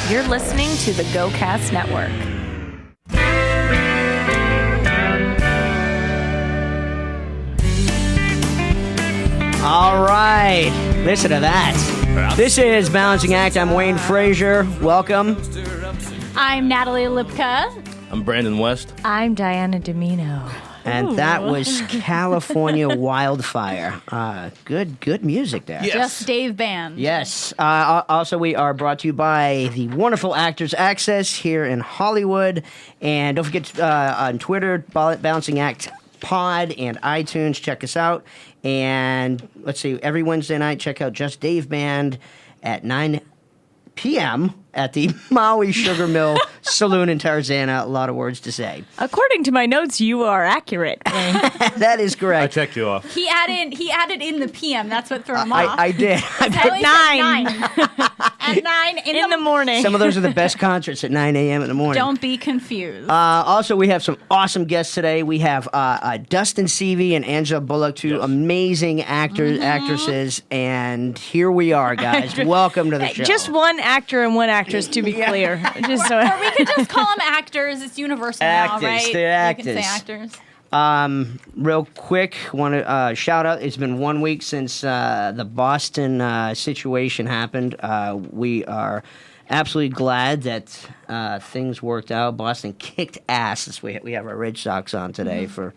You're listening to the GoCast Network. All right, listen to that. This is Balancing Act. I'm Wayne Frazier. Welcome. I'm Natalie Lipka. I'm Brandon West. I'm Diana Domino. And that was California Wildfire. Good music there. Yes. Just Dave Band. Yes. Also, we are brought to you by the wonderful Actors Access here in Hollywood. And don't forget on Twitter, Balancing Act Pod and iTunes. Check us out. And let's see, every Wednesday night, check out Just Dave Band at 9 p.m. at the Maui Sugar Mill Saloon in Tarzana. A lot of words to say. According to my notes, you are accurate, Wayne. That is I correct. checked you off. He added in the PM. That's what threw him off. I did. At 9 in the morning. Some of those are the best concerts at 9 a.m. in the morning. Don't be confused. Also, we have some awesome guests today. We have Dustin Seavey and Angela Bullock, two amazing actresses, and here we are, guys. Welcome to the show. Just one actor and one actress, to be clear. Just so. Or we could just call them actors. It's universal Actors, now, right? they're You can say actors. actors. Real quick, want to shout out. It's been 1 week since the Boston situation happened. We are absolutely glad that things worked out. Boston kicked ass. We have our Red Sox on today for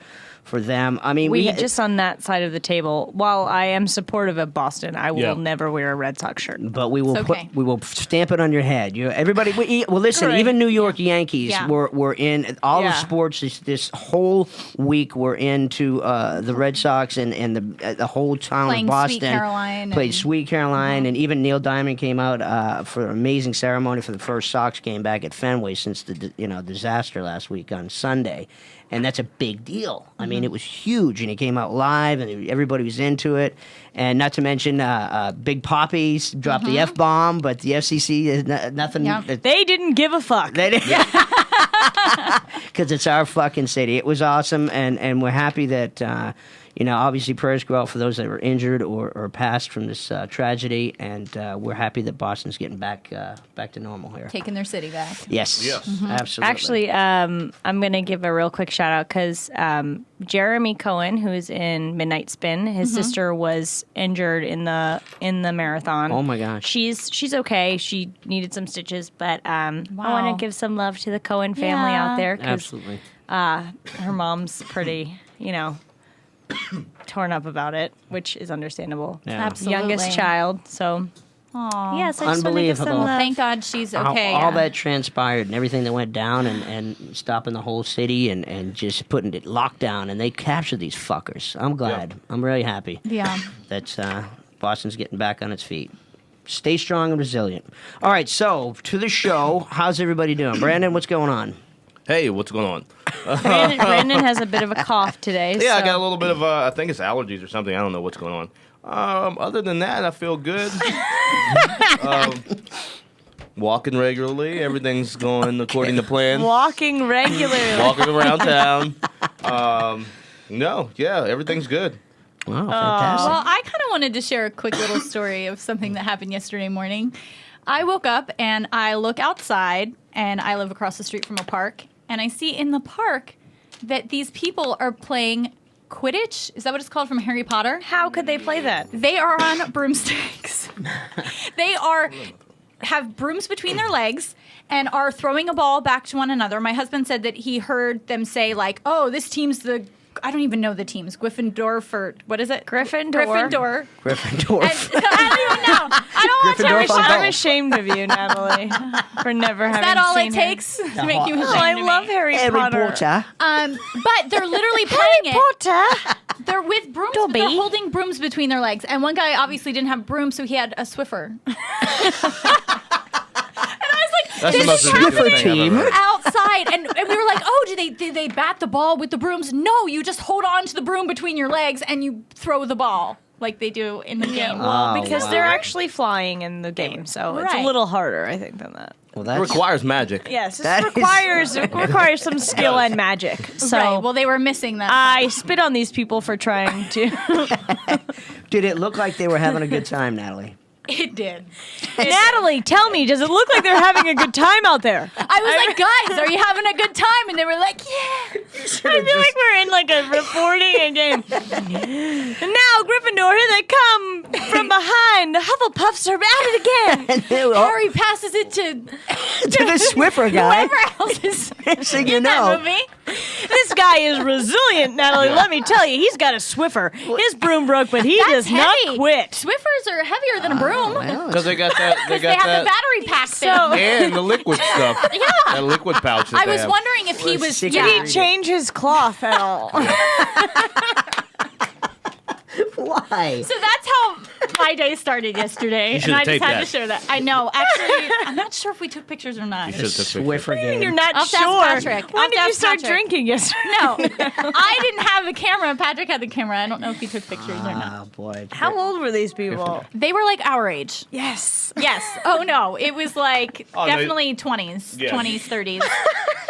them. I mean, We just on that side of the table. While I am supportive of Boston, I will never wear a Red Sox shirt. but we will It's okay. we will stamp it on your head. Everybody. Listen. Right. Even New York Yankees Yeah. were in all of sports. This whole week we're into the Red Sox and the whole town Playing of Boston Sweet Caroline played and- Sweet Caroline, and even Neil Diamond came out for an amazing ceremony for the first Sox game back at Fenway since the disaster last week on Sunday. And that's a big deal. I mean, it was huge, and he came out live, and everybody was into it. And not to mention, Big Poppy dropped the F-bomb, but the FCC is nothing. Yeah. They didn't give a fuck. They didn't. Because it's our fucking city. It was awesome, and we're happy that, obviously prayers go out for those that were injured or passed from this tragedy, and we're happy that Boston's getting back to normal here. Taking their city back. Yes. Absolutely. Actually, I'm going to give a real quick shout out because Jeremy Cohen, who is in Midnight Spin, his sister was injured in the marathon. Oh my gosh. She's okay. She needed some stitches, but I want to give some love to the Cohen family Yeah. out there because Absolutely. her mom's pretty, torn up about it, which is understandable. Yeah. Absolutely. Youngest child, so Aw. yes, I just want to give some Unbelievable. love. Thank God she's How- okay. all that transpired and everything that went down and stopping the whole city and just putting it locked down, and they captured these fuckers. I'm glad. I'm really happy Yeah. that Boston's getting back on its feet. Stay strong and resilient. All right, so to the show. How's everybody doing? Brandon, what's going on? Hey, what's going on? Brandon has a bit of a cough today. Yeah, I so- got a little bit of, I think it's allergies or something. I don't know what's going on. Other than that, I feel good. Walking regularly. Everything's going according to plan. walking regularly. Walking around town. Everything's good. Wow, fantastic. Well, I kind of wanted to share a quick little story of something that happened yesterday morning. I woke up and I look outside, and I live across the street from a park, and I see in the park that these people are playing Quidditch. Is that what it's called from Harry Potter? How could they play that? They are on broomsticks. Have brooms between their legs and are throwing a ball back to one another. My husband said that he heard them say, like, oh, this team's I don't even know the teams. Gryffindor for, what is it? Gryffindor. Gryffindor. And, I don't even know. I don't watch Harry Gryffindor. Potter. I'm ashamed of you, Natalie, for never having Is that all seen it Harry- takes to make you ashamed Oh, I of me? love Harry Potter. But they're literally playing it. Potter. They're with brooms. But Dobby. they're holding brooms between their legs. And one guy obviously didn't have brooms, so he had a Swiffer. That's This the most is ridiculous happening. thing I've ever heard. Outside, and we were like, oh, did they bat the ball with the brooms? No, you just hold on to the broom between your legs and you throw the ball like they do in the game. Oh, Because wow. they're actually flying in the game, so it's a Right. little harder, I think, than that. Well, It that's requires magic. Yes, That it is- requires some skill and magic. So Right, well, they were missing that. I spit on these people for trying to. Did it look like they were having a good time, Natalie? It did. Natalie, tell me, does it look like they're having a good time out there? I was like, guys, are you having a good time? And they were like, yeah. I feel like we're in like a reporting a game. And now, Gryffindor, here they come from behind. The Hufflepuffs are at it again. Harry passes it to the Swiffer guy. whoever else is Next thing you in that know. movie. This guy is resilient, Natalie. Let me tell you, he's got a Swiffer. His broom broke, but he That's does not heavy. quit. Swiffers are heavier than a broom. Because they got that. They They got have the that. battery pack thing. And the liquid stuff. Yeah. That liquid pouch. That I they was have. wondering if he was. sick Did Yeah. he change his cloth at all? Why? So that's how my day started yesterday, and should've I just taped had that. to share that. I know. Actually, I'm not sure if we took pictures or not. You should have took pictures. Swiffer game. You're not I'll have to ask sure. Patrick. When I'll have did to you ask start Patrick. drinking yesterday? No, I didn't have the camera. Patrick had the camera. I don't know if he took pictures or not. Oh boy. How old were these people? They were like our age. Yes. Yes. Oh no, it was like Oh, no. definitely 20s, Yeah. 20s, 30s.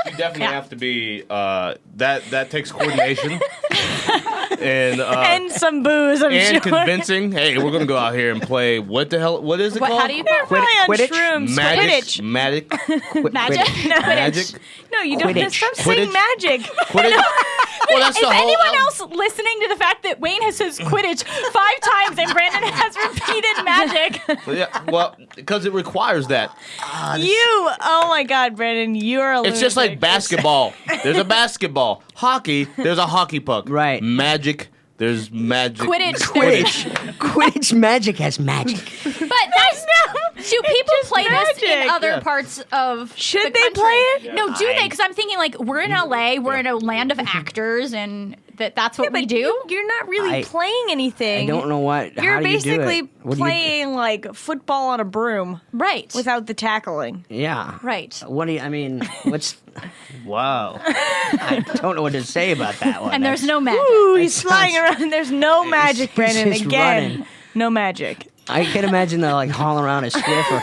You definitely Yeah. have to be. That takes coordination. and And some booze, I'm and sure. convincing. Hey, we're gonna go out here and play. What the hell? What is it What? called? How do you call it? Probably on Quidditch? shrooms. Magic. Quidditch. Magic. Magic? Magic. No, you don't. Quidditch. Stop saying Quidditch. magic. Quidditch. Well, that's Is the whole. anyone else listening to the fact that Wayne has says Quidditch 5 times and Brandon has repeated magic? Yeah, well, because it requires that. Oh my God, Brandon, you're a It's just like lunatic. basketball. There's a basketball. Hockey. There's a hockey puck. Right. Magic. There's magic. Quidditch. Quidditch magic has magic. But that's do people play this in magic. other Yeah. parts of Should the they country? play it? No, do they? Because I'm thinking like we're in LA, we're in a land of actors, and that's what we But do. You're not really I- playing anything. I don't know what. You're how do you do basically it? What do you- playing like football on a broom Right. without the tackling. Yeah. Right. What do you? I mean, what's? Whoa. I don't know what to say about that one. And there's no magic. Ooh, he's That flying sounds- around. There's no magic, Brandon. just Again, running. no magic. I can imagine they're like hauling around a Swiffer.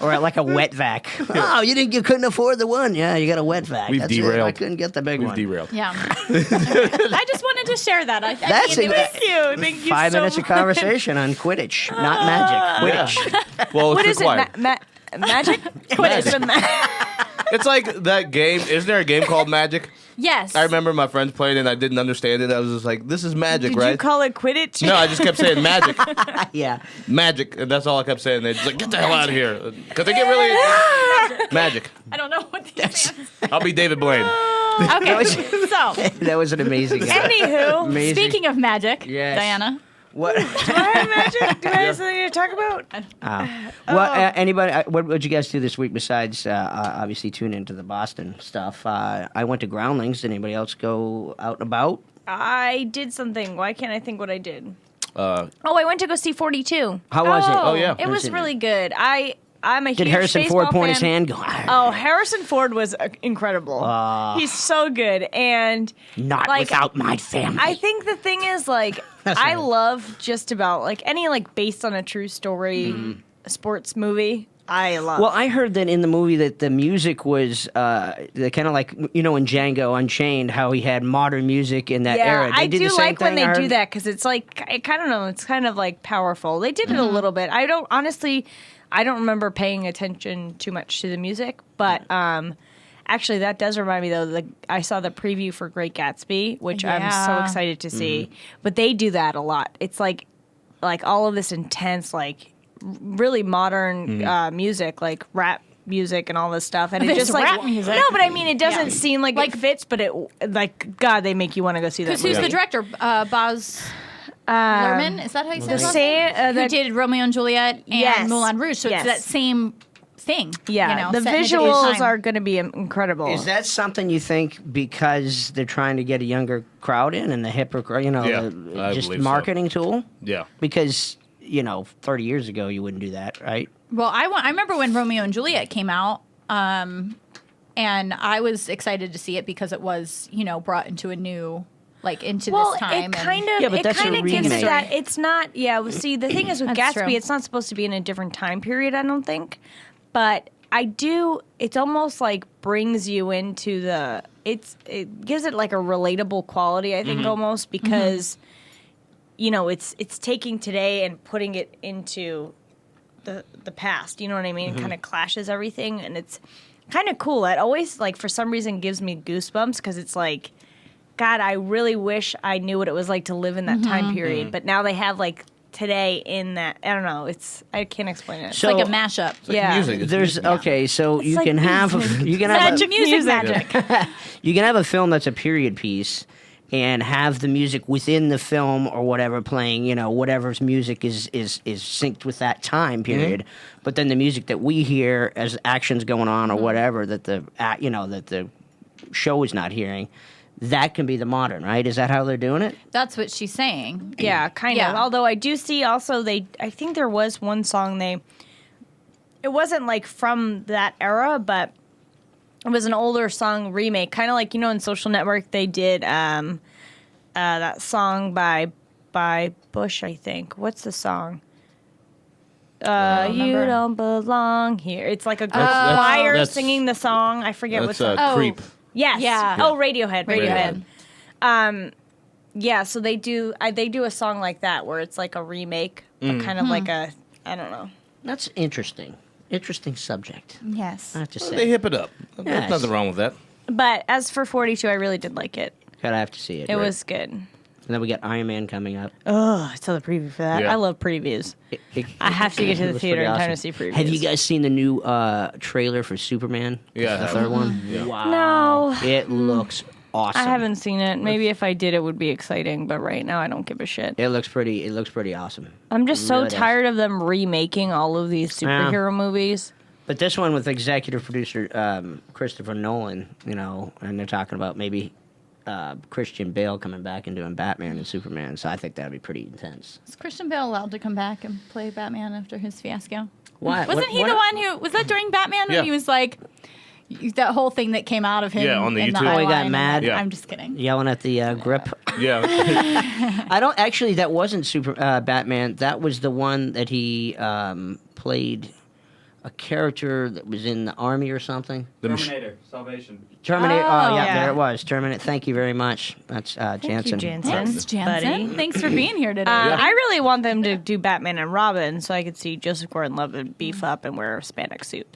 Or at like a wet vac. Oh, you couldn't afford the one. Yeah, you got a wet vac. We've That's it. derailed. I couldn't get the big We've one. derailed. Yeah. I just wanted to share that. I That's mean, it was, Thank you. Thank you 5 so minutes of much. conversation on Quidditch, not magic. Quidditch. Well, it's What is it? required. Magic? Magic. It's like that game. Isn't there a game called Magic? yes. I remember my friends playing it and I didn't understand it. I was just like, this is magic, Did right? you call it Quidditch? No, I just kept saying magic. Yeah. Magic. And that's all I kept saying. They're just like, get the hell out of here. Because they get really. Magic. I don't know what these stands. I'll be David Blaine. Okay. So, That was an amazing guy. Anywho, Amazing. speaking of magic, Yes. Diana. What? do I have magic? Do I have something to talk about? Anybody? What would you guys do this week besides obviously tune into the Boston stuff? I went to Groundlings. Did anybody else go out and about? I did something. Why can't I think what I did? Uh, Oh, I went to go see 42. How was it? Oh, yeah. It was really good. I'm a Did huge Harrison baseball Ford point his fan. hand? Go. Oh, Harrison Ford was incredible. He's so good, and Not like, without my family. I think the thing is like That's I right. love just about like any like based on a true story sports movie. I love. Well, I heard that in the movie that the music was the kind of like in Django Unchained, how he had modern music in that era. They I did do the same like when thing, I they do heard? that because it's like I don't know. It's kind of like powerful. They did it a little bit. I don't honestly. I don't remember paying attention too much to the music, but actually that does remind me though. I saw the preview for Great Gatsby, which I'm so Yeah. excited to see. But they do that a lot. It's like all of this intense, like really modern music, like rap music and all this stuff, and it It's just like rap music. no, but I mean it doesn't Yeah. seem like it fits, but it like God, they make you want to go see that. Because who's movie. the director? Boz Lerman? Is that how you say The his last same, name? Who did Romeo and Juliet and Yes. Moulin Rouge. So Yes. it's that same thing. Yeah, the set in a different visuals time. are going to be incredible. Is that something you think because they're trying to get a younger crowd in and the hipper, Yeah, I just believe so. marketing tool? Yeah. Because 30 years ago you wouldn't do that, right? Well, I remember when Romeo and Juliet came out, and I was excited to see it because it was, brought into a new, into this time. it kind of Yeah, but it that's a kind of gives remake. that. It's not. Yeah. Well, see, the thing is with That's Gatsby, true. it's not supposed to be in a different time period. I don't think, but I do. It's almost like brings you into the. It gives it like a relatable quality. I think almost because, it's taking today and putting it into the past. You know what I mean? It kind of clashes everything, and it's kind of cool. It always like for some reason gives me goosebumps because it's like, God, I really wish I knew what it was like to live in that time period. But now they have like today in that. I don't know. I can't explain it. So- It's like a mashup. It's like music. It's There's music. okay, so you like can have you can have Magic music magic. you can have a film that's a period piece and have the music within the film or whatever playing, whatever's music is synced with that time period. But then the music that we hear as action's going on or whatever that the show is not hearing, that can be the modern, right? Is that how they're doing it? That's what she's saying. Yeah, kind of. Yeah. Although I do see also I think there was one song it wasn't like from that era, but it was an older song remake, kind of like, in Social Network they did that song by Bush, I think. What's the song? You remember. don't belong here. It's like a That's- choir that's- singing the song. I forget what That's song. Oh. Creep. Yes. Yeah. Oh, Radiohead. Radiohead. Yeah, so they do a song like that where it's like a remake, but kind of like I don't know. That's interesting. Interesting subject. Yes. I have to They say. hip it up. Yes. There's nothing wrong with that. But as for 42, I really did like it. Gotta have to see it. It right? was good. And then we got Iron Man coming up. Oh, I saw the preview for that. Yeah. I love previews. I have to get to It the was theater pretty in time to awesome. see previews. Have you guys seen the new trailer for Superman? Yeah, I the have. third one. Yeah. Wow, No. it looks awesome. I haven't seen it. Maybe if I did, it would be exciting. But right now, I don't give a shit. It looks pretty. It looks pretty awesome. I'm just It so really does. tired of them remaking all of these superhero movies. But this one with executive producer Christopher Nolan, and they're talking about maybe Christian Bale coming back and doing Batman and Superman. So I think that'd be pretty intense. Is Christian Bale allowed to come back and play Batman after his fiasco? Why? Wasn't he the one who was that during Batman when Yeah. he was like that whole thing that came out of him? Yeah, on the in YouTube. eye Oh, he got line and mad? that- Yeah. I'm just kidding. Yelling at the grip. Yeah. I don't actually. That wasn't Batman. That was the one that he played a character that was in the army or something. Terminator, Salvation. Terminator. Oh, yeah, yeah. there it was. Terminator. Thank you very much. That's Jansen. Jansen. Thanks, Jansen. buddy. Thanks for being here today. I really want them to do Batman and Robin so I could see Joseph Gordon-Levitt beef up and wear a spandex suit.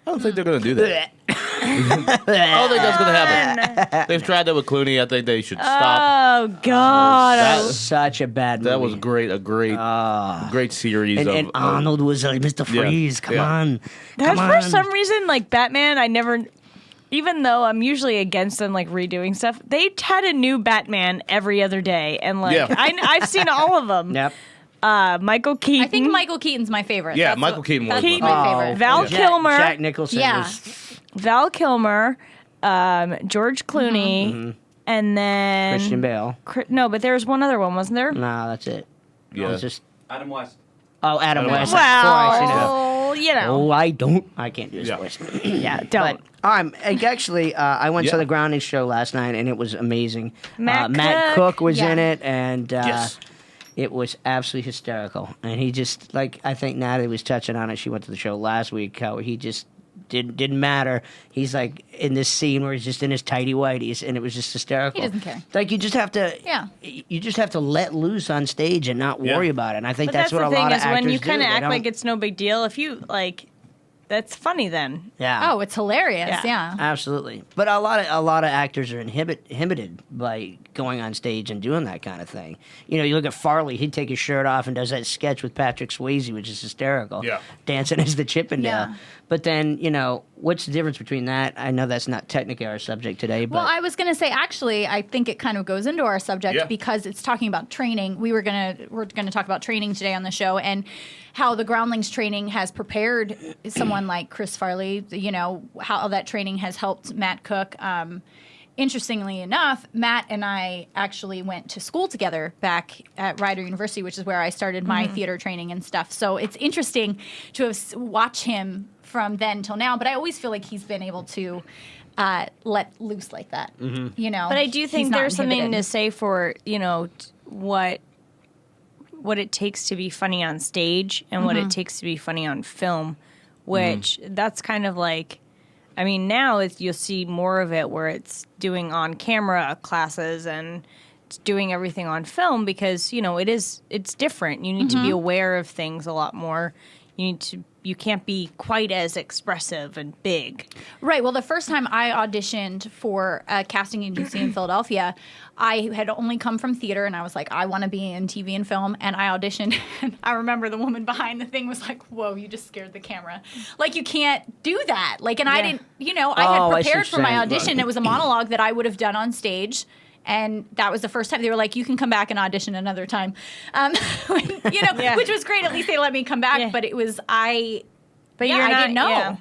I don't think they're going to do that. I don't think that's going to happen. They've tried that with Clooney. I think they should stop. Oh, God. That- Such a bad movie. That was great. A great series. And Arnold was Mr. Freeze. Come yeah. on. That's Come for on. some reason, like Batman, I never, even though I'm usually against them like redoing stuff, they had a new Batman every other day. And like, Yeah. I've seen all of them. Yep. Michael Keaton. I think Michael Keaton's my favorite. Yeah, That's Michael what- Keaton was That's my my favorite. favorite. Val Kilmer. Jack Nicholson Yeah. was Val Kilmer, George Clooney, and then Christian Bale. No, but there was one other one, wasn't there? No, that's it. Yeah. It was just Adam West. Adam Adam West. West. Well, you know, Oh, I don't. I can't do his Yeah. voice. yeah, don't. Actually, I went to Yeah. the Grounding show last night, and it was amazing. Matt Matt Cook. Cook was Yeah. in it, and Yes. it was absolutely hysterical. And he just, I think Natalie was touching on it. She went to the show last week, how he just didn't matter. He's like in this scene where he's just in his tighty whities, and it was just hysterical. He doesn't care. Like you just have to, Yeah. You just have to let loose on stage and not worry Yeah. about it. And I think But that's that's what the a lot thing of is actors when you do. kind of They act don't- like it's no big deal. If you like, that's funny then. yeah. Oh, it's hilarious. Yeah. Absolutely, but a lot of actors are inhibited by going on stage and doing that kind of thing. You look at Farley; he'd take his shirt off and does that sketch with Patrick Swayze, which is hysterical. Yeah. Dancing as the Chippendale. Yeah. But then, what's the difference between that? I know that's not technically our subject today, but Well, I was going to say, actually, I think it kind of goes into our subject Yeah. because it's talking about training. We're going to talk about training today on the show and how the Groundlings training has prepared someone like Chris Farley. How that training has helped Matt Cook. Interestingly enough, Matt and I actually went to school together back at Rider University, which is where I started my theater training and stuff. So it's interesting to have watched him from then till now. But I always feel like he's been able to let loose like that. But I do think there's something to say for what it takes to be funny on stage and what it takes to be funny on film, which that's kind of like. I mean, now you'll see more of it where it's doing on camera classes and it's doing everything on film because it's different. You need to be aware of things a lot more. you can't be quite as expressive and big. Right. Well, the first time I auditioned for a casting agency in Philadelphia, I had only come from theater, and I was like, I want to be in TV and film. And I auditioned, and I remember the woman behind the thing was like, "Whoa, you just scared the camera! Like, you can't do that!" Like, and I didn't, I had prepared for my audition. It was a monologue that I would have done on stage. And that was the first time they were like, "You can come back and audition another time," which was great. At least they let me come back. Yeah. But it was I didn't know. Yeah.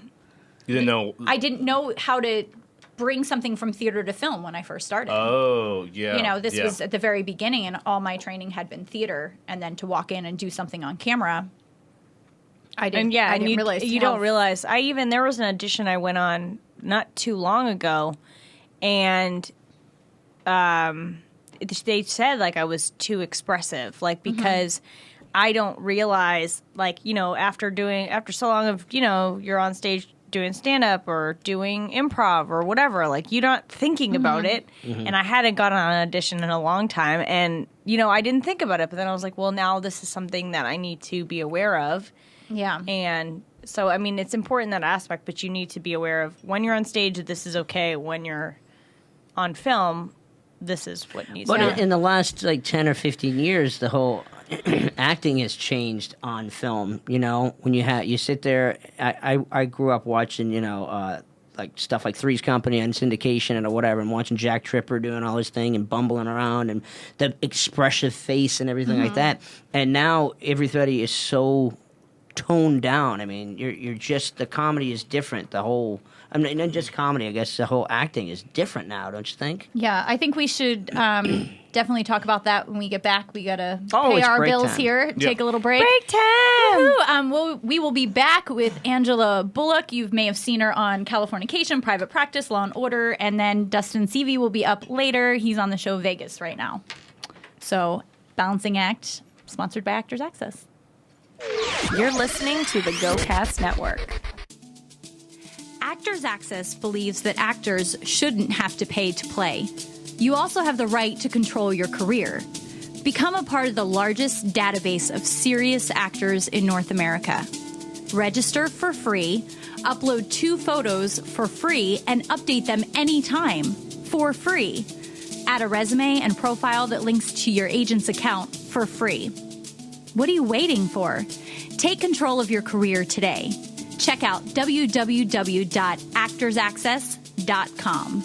You didn't know. I didn't know how to bring something from theater to film when I first started. Oh, yeah. This was at the very beginning, and all my training had been theater, and then to walk in and do something on camera, I didn't realize. You don't realize. There was an audition I went on not too long ago, and they said like I was too expressive, like because I don't realize like after so long of you're on stage doing stand up or doing improv or whatever, like you're not thinking about it. And I hadn't gone on an audition in a long time, and I didn't think about it. But then I was like, well, now this is something that I need to be aware of. Yeah, and so it's important that aspect, but you need to be aware of when you're on stage that this is okay. When you're on film, this is what needs to happen. But in the last 10 or 15 years, the whole acting has changed on film. When you sit there, I grew up watching, like stuff like Three's Company on syndication and whatever, and watching Jack Tripper doing all his thing and bumbling around and the expressive face and everything like that. And now everybody is so toned down. You're just, the comedy is different. The whole, not just comedy, I guess the whole acting is different now, don't you think? Yeah, I think we should definitely talk about that when we get back. We got to pay our bills time. Here, take a little break. Break time! We will be back with Angela Bullock. You may have seen her on Californication, Private Practice, Law & Order, and then Dustin Seavey will be up later. He's on the show Vegas right now. So, Balancing Act, sponsored by Actors Access. You're listening to the GoCast Network. Actors Access believes that actors shouldn't have to pay to play. You also have the right to control your career. Become a part of the largest database of serious actors in North America. Register for free, upload 2 photos for free, and update them anytime for free. Add a resume and profile that links to your agent's account for free. What are you waiting for? Take control of your career today. Check out www.actorsaccess.com.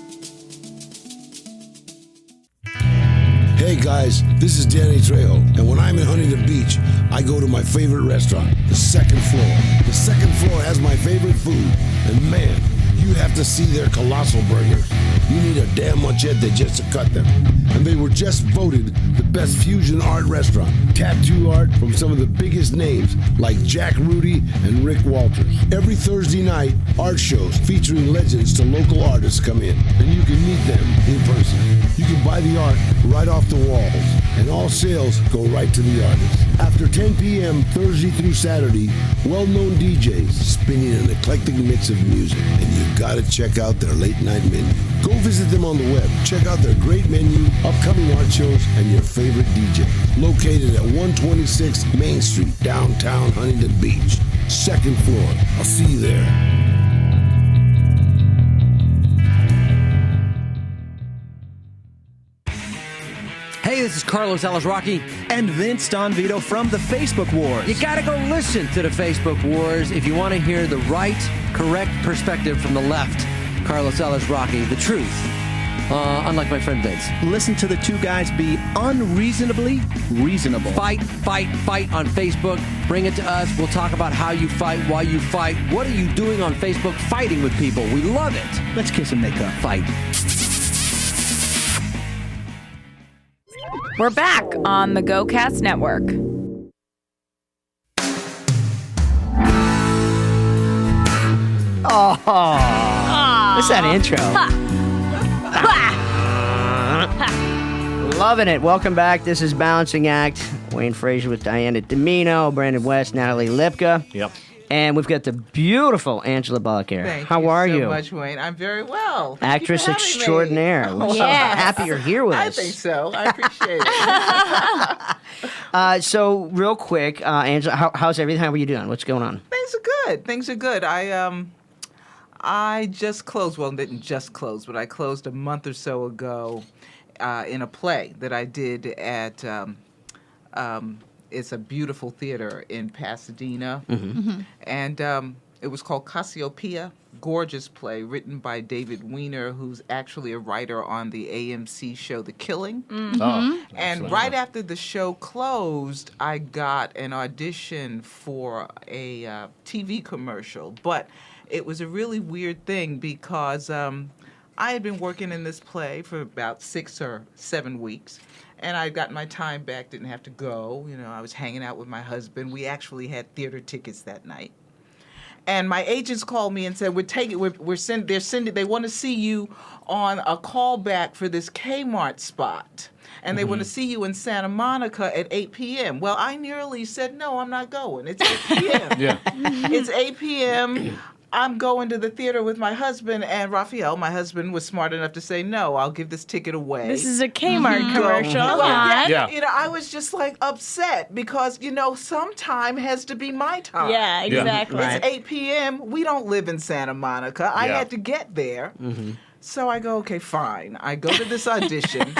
Hey guys, this is Danny Trejo, and when I'm in Huntington Beach, I go to my favorite restaurant, the Second Floor. The Second Floor has my favorite food, and man, you have to see their colossal burgers. You need a damn machete just to cut them. And they were just voted the best fusion art restaurant. Tattoo art from some of the biggest names like Jack Rudy and Rick Walters. Every Thursday night, art shows featuring legends to local artists come in, and you can meet them in person. You can buy the art right off the walls, and all sales go right to the artist. After 10 p.m. Thursday through Saturday, well-known DJs spinning an eclectic mix of music, and you've got to check out their late-night menu. Go visit them on the web. Check out their great menu, upcoming art shows, and your favorite DJ. Located at 126 Main Street, downtown Huntington Beach. Second Floor. I'll see you there. Hey, this is Carlos Alazraqui and Vince Don Vito from the Facebook Wars. You gotta go listen to the Facebook Wars if you want to hear the right, correct perspective from the left. Carlos Alazraqui, the truth. Unlike my friend Vince. Listen to the two guys be unreasonably reasonable. Fight on Facebook. Bring it to us. We'll talk about how you fight, why you fight. What are you doing on Facebook fighting with people? We love it. Let's kiss and make up. Fight. We're back on the GoCast Network. What's that intro? Loving it. Welcome back. This is Balancing Act. Wayne Frazier with Diana Domino, Brandon West, Natalie Lipka. Yep. And we've got the beautiful Angela Bullock here. How are you? Thank you so much, Wayne. I'm very well. Thank you Actress for having extraordinaire. me. We're so happy you're here with us. I think so. I appreciate it. So real quick, Angela, how's everything? How are you doing? What's going on? Things are good. Things are good. I just closed. Well, didn't just close, but I closed a month or so ago in a play that I did at. It's a beautiful theater in Pasadena, and it was called Cassiopeia. Gorgeous play written by David Weiner, who's actually a writer on the AMC show The Killing. Oh, And right after the show closed, I got an audition for a TV commercial. But it was a really weird thing because I had been working in this play for about 6 or 7 weeks. And I got my time back, didn't have to go. You know, I was hanging out with my husband. We actually had theater tickets that night. And my agents called me and said, they want to see you on a callback for this Kmart spot. And they want to see you in Santa Monica at 8 p.m. Well, I nearly said, no, I'm not going. It's 8 p.m. Yeah. It's 8 p.m. I'm going to the theater with my husband, and Raphael, my husband, was smart enough to say, no, I'll give this ticket away. This is a Kmart commercial. Well, Yeah. You know, I was just like upset because, you know, some time has to be my time. Yeah, exactly. Right. It's 8 p.m. We don't live in Santa Monica. I Yeah. had to get there. So I go, okay, fine. I go to this audition.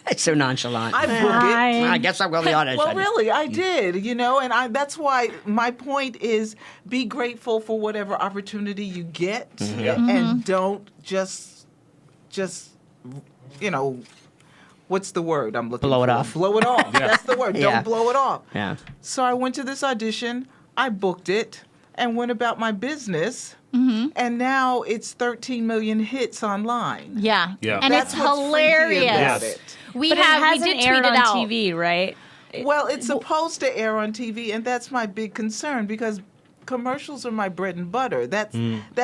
It's so nonchalant. I book it. I guess I'll go to the audition. Well, really, I did, you know, and that's why my point is be grateful for whatever opportunity you get and don't just, you know, what's the word I'm looking Blow for? it off. Blow it off. That's the word. Yeah. Don't blow it off. Yeah. So I went to this audition, I booked it, and went about my business. And now it's 13 million hits online. Yeah. Yeah. And That's it's what's freaky hilarious. about Yes. it. We But have it hasn't we did aired tweet it on out. TV, right? Well, it's supposed to air on TV, and that's my big concern because commercials are my bread and butter. That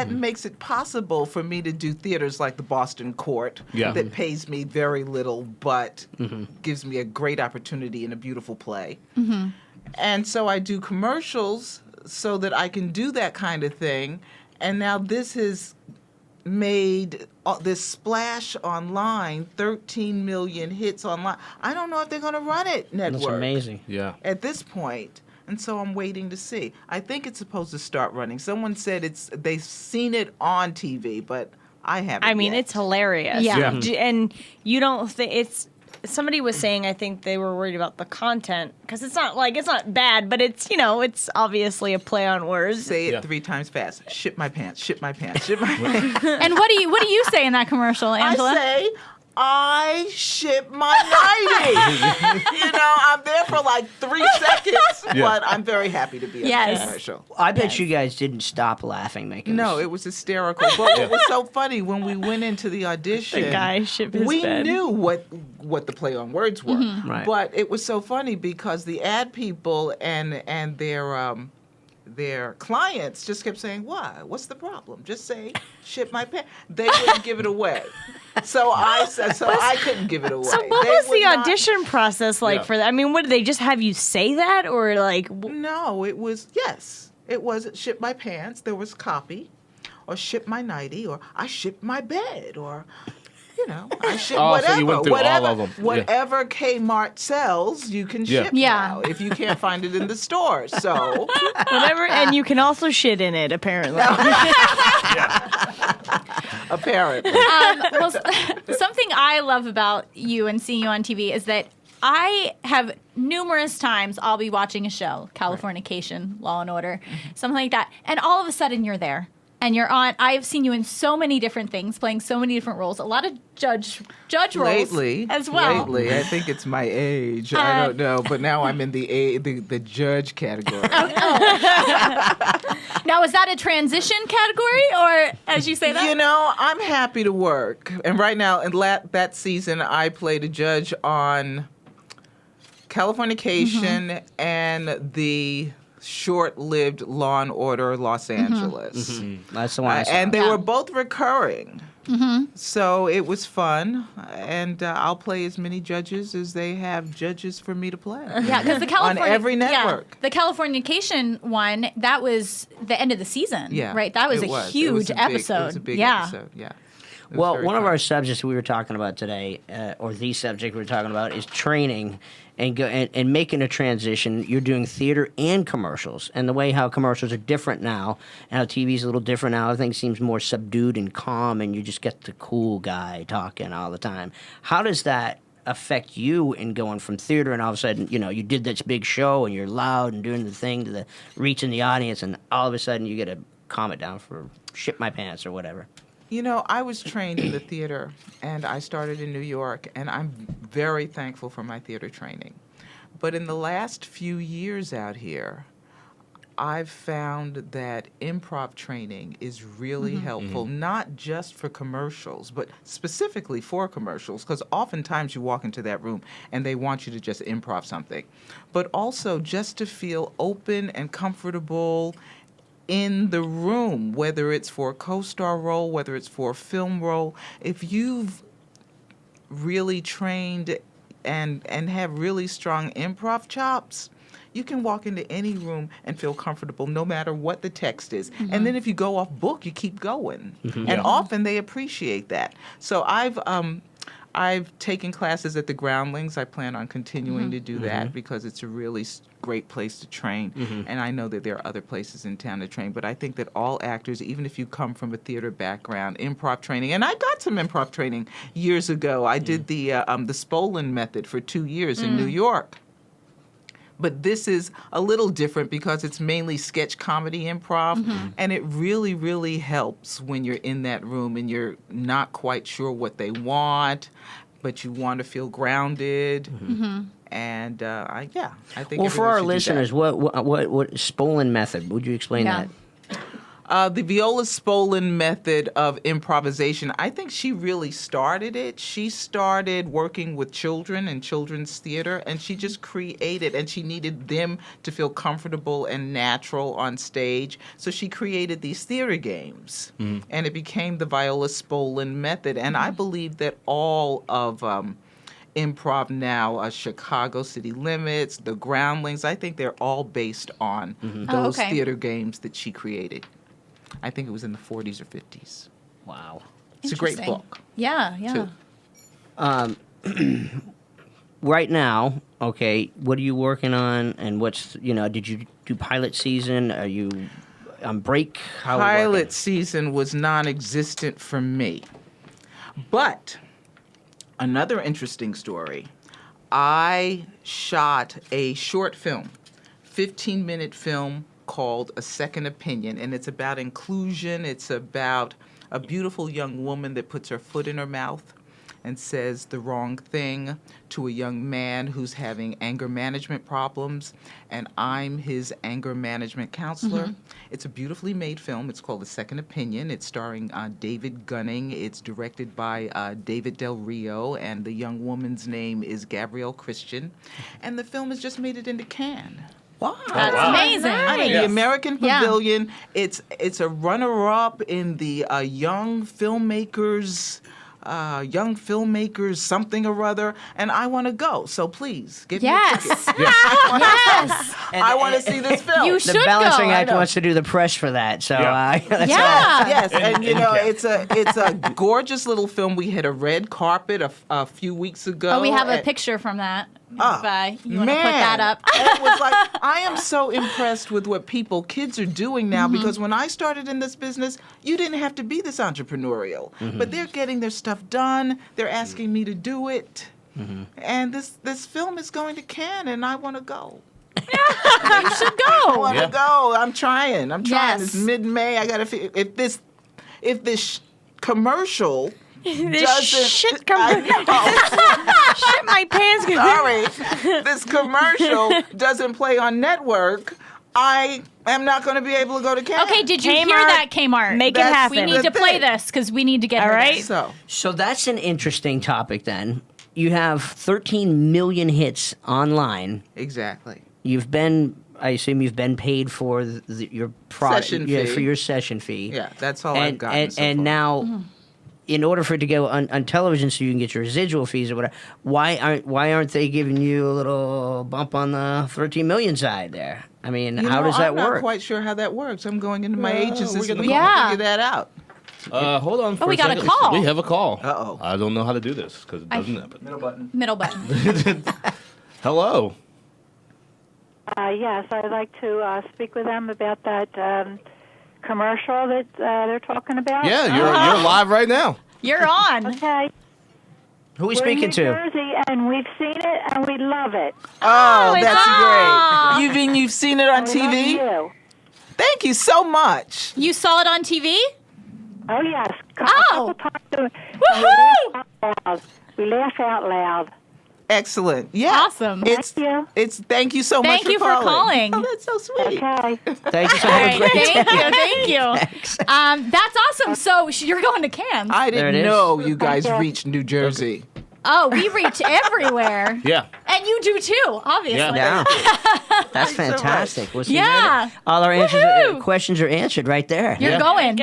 makes it possible for me to do theaters like the Boston Court that pays me very little, but gives me a great opportunity in a beautiful play. And so I do commercials so that I can do that kind of thing. And now this has made this splash online, 13 million hits online. I don't know if they're going to run it network. That's amazing. Yeah. At this point. And so I'm waiting to see. I think it's supposed to start running. Someone said they've seen it on TV, but I haven't. I mean, yet. it's hilarious. Yeah. And you don't think it's. Somebody was saying, I think they were worried about the content because it's not bad, but it's, you know, it's obviously a play on words. Say it 3 times fast. Ship my pants. Ship my pants. Ship my pants. And what do you say in that commercial, Angela? I say, I ship my 90. You know, I'm there for like 3 seconds, but I'm very happy to be in Yes. the commercial. I bet you guys didn't stop laughing making No, this. it was hysterical. But what was so funny when we went into the audition, The guy ship his we bed. knew what the play on words were. Right. But it was so funny because the ad people and their clients just kept saying, "Why? What's the problem? Just say ship my pen." They wouldn't give it away. So I said, I couldn't give it away. So what They was would the not- audition process like Yeah. for that? I mean, what did they just have you say that or like? No, it was It was ship my pants. There was copy, or ship my nightie, or I ship my bed, or you know, I ship Oh, so whatever. you went through all whatever, of them. Yeah. Whatever Kmart sells, you can Yeah. ship Yeah. now if you can't find it in the store. So Whatever, and you can also shit in it, apparently. apparently, Well, something I love about you and seeing you on TV is that I have numerous times I'll be watching a show, Californication, Law and Order, something like that, and all of a sudden you're there. And you're on. I've seen you in so many different things, playing so many different roles. A lot of judge roles lately, as well. Lately, I think it's my age. I don't know, but now I'm in the judge category. Now, is that a transition category, or as you say that? You know, I'm happy to work. And right now, in that season, I played a judge on Californication and the short-lived Law and Order Los Angeles. That's the one I saw. And they Yeah. were both recurring. So it was fun. And I'll play as many judges as they have judges for me to play. Yeah, because the California every network. the Californication one, that was the end of the season. Yeah. Right. That was it a huge It was episode. It was a big yeah. episode, yeah. Well, very one of fun. our subjects we were talking about today, or the subject we were talking about, is training and making a transition. You're doing theater and commercials, and the way how commercials are different now, and how TV's a little different now. Everything seems more subdued and calm, and you just get the cool guy talking all the time. How does that affect you in going from theater and all of a sudden, you did this big show and you're loud and doing the thing to the reaching the audience, and all of a sudden you get to calm it down for shit my pants or whatever? I was trained in the theater, and I started in New York, and I'm very thankful for my theater training. But in the last few years out here, I've found that improv training is really helpful, not just for commercials, but specifically for commercials, because oftentimes you walk into that room and they want you to just improv something, but also just to feel open and comfortable in the room, whether it's for a co-star role, whether it's for a film role. If you've really trained and have really strong improv chops, you can walk into any room and feel comfortable no matter what the text is. And then if you go off book, you keep going. And often they appreciate that. So I've taken classes at the Groundlings. I plan on continuing to do that because it's a really great place to train. And I know that there are other places in town to train. But I think that all actors, even if you come from a theater background, improv training, and I got some improv training years ago. I did the Spolin method for 2 years in New York. But this is a little different because it's mainly sketch comedy improv, and it really, really helps when you're in that room and you're not quite sure what they want, but you want to feel grounded. And I think. Well, for everyone our should do that. listeners, what Spolin method? Would you explain that? The Viola Spolin method of improvisation, I think she really started it. She started working with children in children's theater, and she just created, and she needed them to feel comfortable and natural on stage. So she created these theater games, and it became the Viola Spolin method. And I believe that all of improv now, Chicago City Limits, the Groundlings, I think they're all based on those theater games that she created. I think it was in the 40s or 50s. Wow. It's a great Interesting. book. Yeah. Too. Right now, okay, what are you working on, and did you do pilot season? Are you on break? How Pilot season was non-existent for me. But another interesting story, I shot a short film, 15-minute film called A Second Opinion, and it's about inclusion. It's about a beautiful young woman that puts her foot in her mouth and says the wrong thing to a young man who's having anger management problems, and I'm his anger management counselor. It's a beautifully made film. It's called A Second Opinion. It's starring David Gunning. It's directed by David Del Rio, and the young woman's name is Gabrielle Christian, and the film has just made it into Cannes. Wow. That's amazing. I mean, Yes. the American Pavilion. It's a runner-up in the young filmmakers something or other, and I want to go. So please give me a ticket. Yes. I want to see this film. You The should balancing go. act wants to do the press for that, so Yeah. that's Yeah. Yes, and it's a gorgeous little film. We hit a red carpet a few weeks ago. Oh, we have a and- picture from that. Ah, You want to put that up? It was like, I am so impressed with what kids are doing now, because when I started in this business, you didn't have to be this entrepreneurial. But they're getting their stuff done. They're asking me to do it. And this film is going to Cannes, and I want to go. You should I go. want to go. I'm trying. Yes. It's mid-May. I got to figure if this commercial This shit I know. shit my pants. Sorry, this commercial doesn't play on network, I am not going to be able to go to Cannes. Okay, did you hear Kmart, that, Kmart? make it That's happen. We need the to play thing. this because we need to get All her right. this. So that's an interesting topic then. You have 13 million hits online. Exactly. I assume you've been paid for your product. Session Yeah, fee. for your session fee. Yeah, that's all I've gotten so and far. now, in order for it to go on television so you can get your residual fees or whatever, why aren't they giving you a little bump on the 13 million side there? I mean, how does that I'm work? not quite sure how that works. I'm going into my agencies this week Yeah. to figure that out. Hold on. For we got a second. call. We have a call. Uh-oh. I don't know how to do this because it doesn't happen. Middle button. Hello. Yes, I'd like to speak with them about that commercial that they're talking about. Yeah, you're live right now. You're on. Okay. Who are we We're in speaking New to? Jersey, and we've seen it, and we love it. Oh, it's that's on. great. You've seen it on We love TV? you. Thank you so much. You saw it on TV? Oh, yes. A Oh. couple times. Woohoo! We laugh out loud. Excellent. Yeah. Awesome. Thank you so much Thank you for calling. Oh, that's so sweet. Okay. Thank you so All much. right, thank you. That's awesome. So you're going to Cannes. I There it didn't is. know you guys you. reached New Jersey. Oh, we reach everywhere. Yeah. And you do too, obviously. Yeah. Yeah. That's fantastic. Well, see, Yeah. all our Woohoo. questions are answered right there. You're Yeah. going.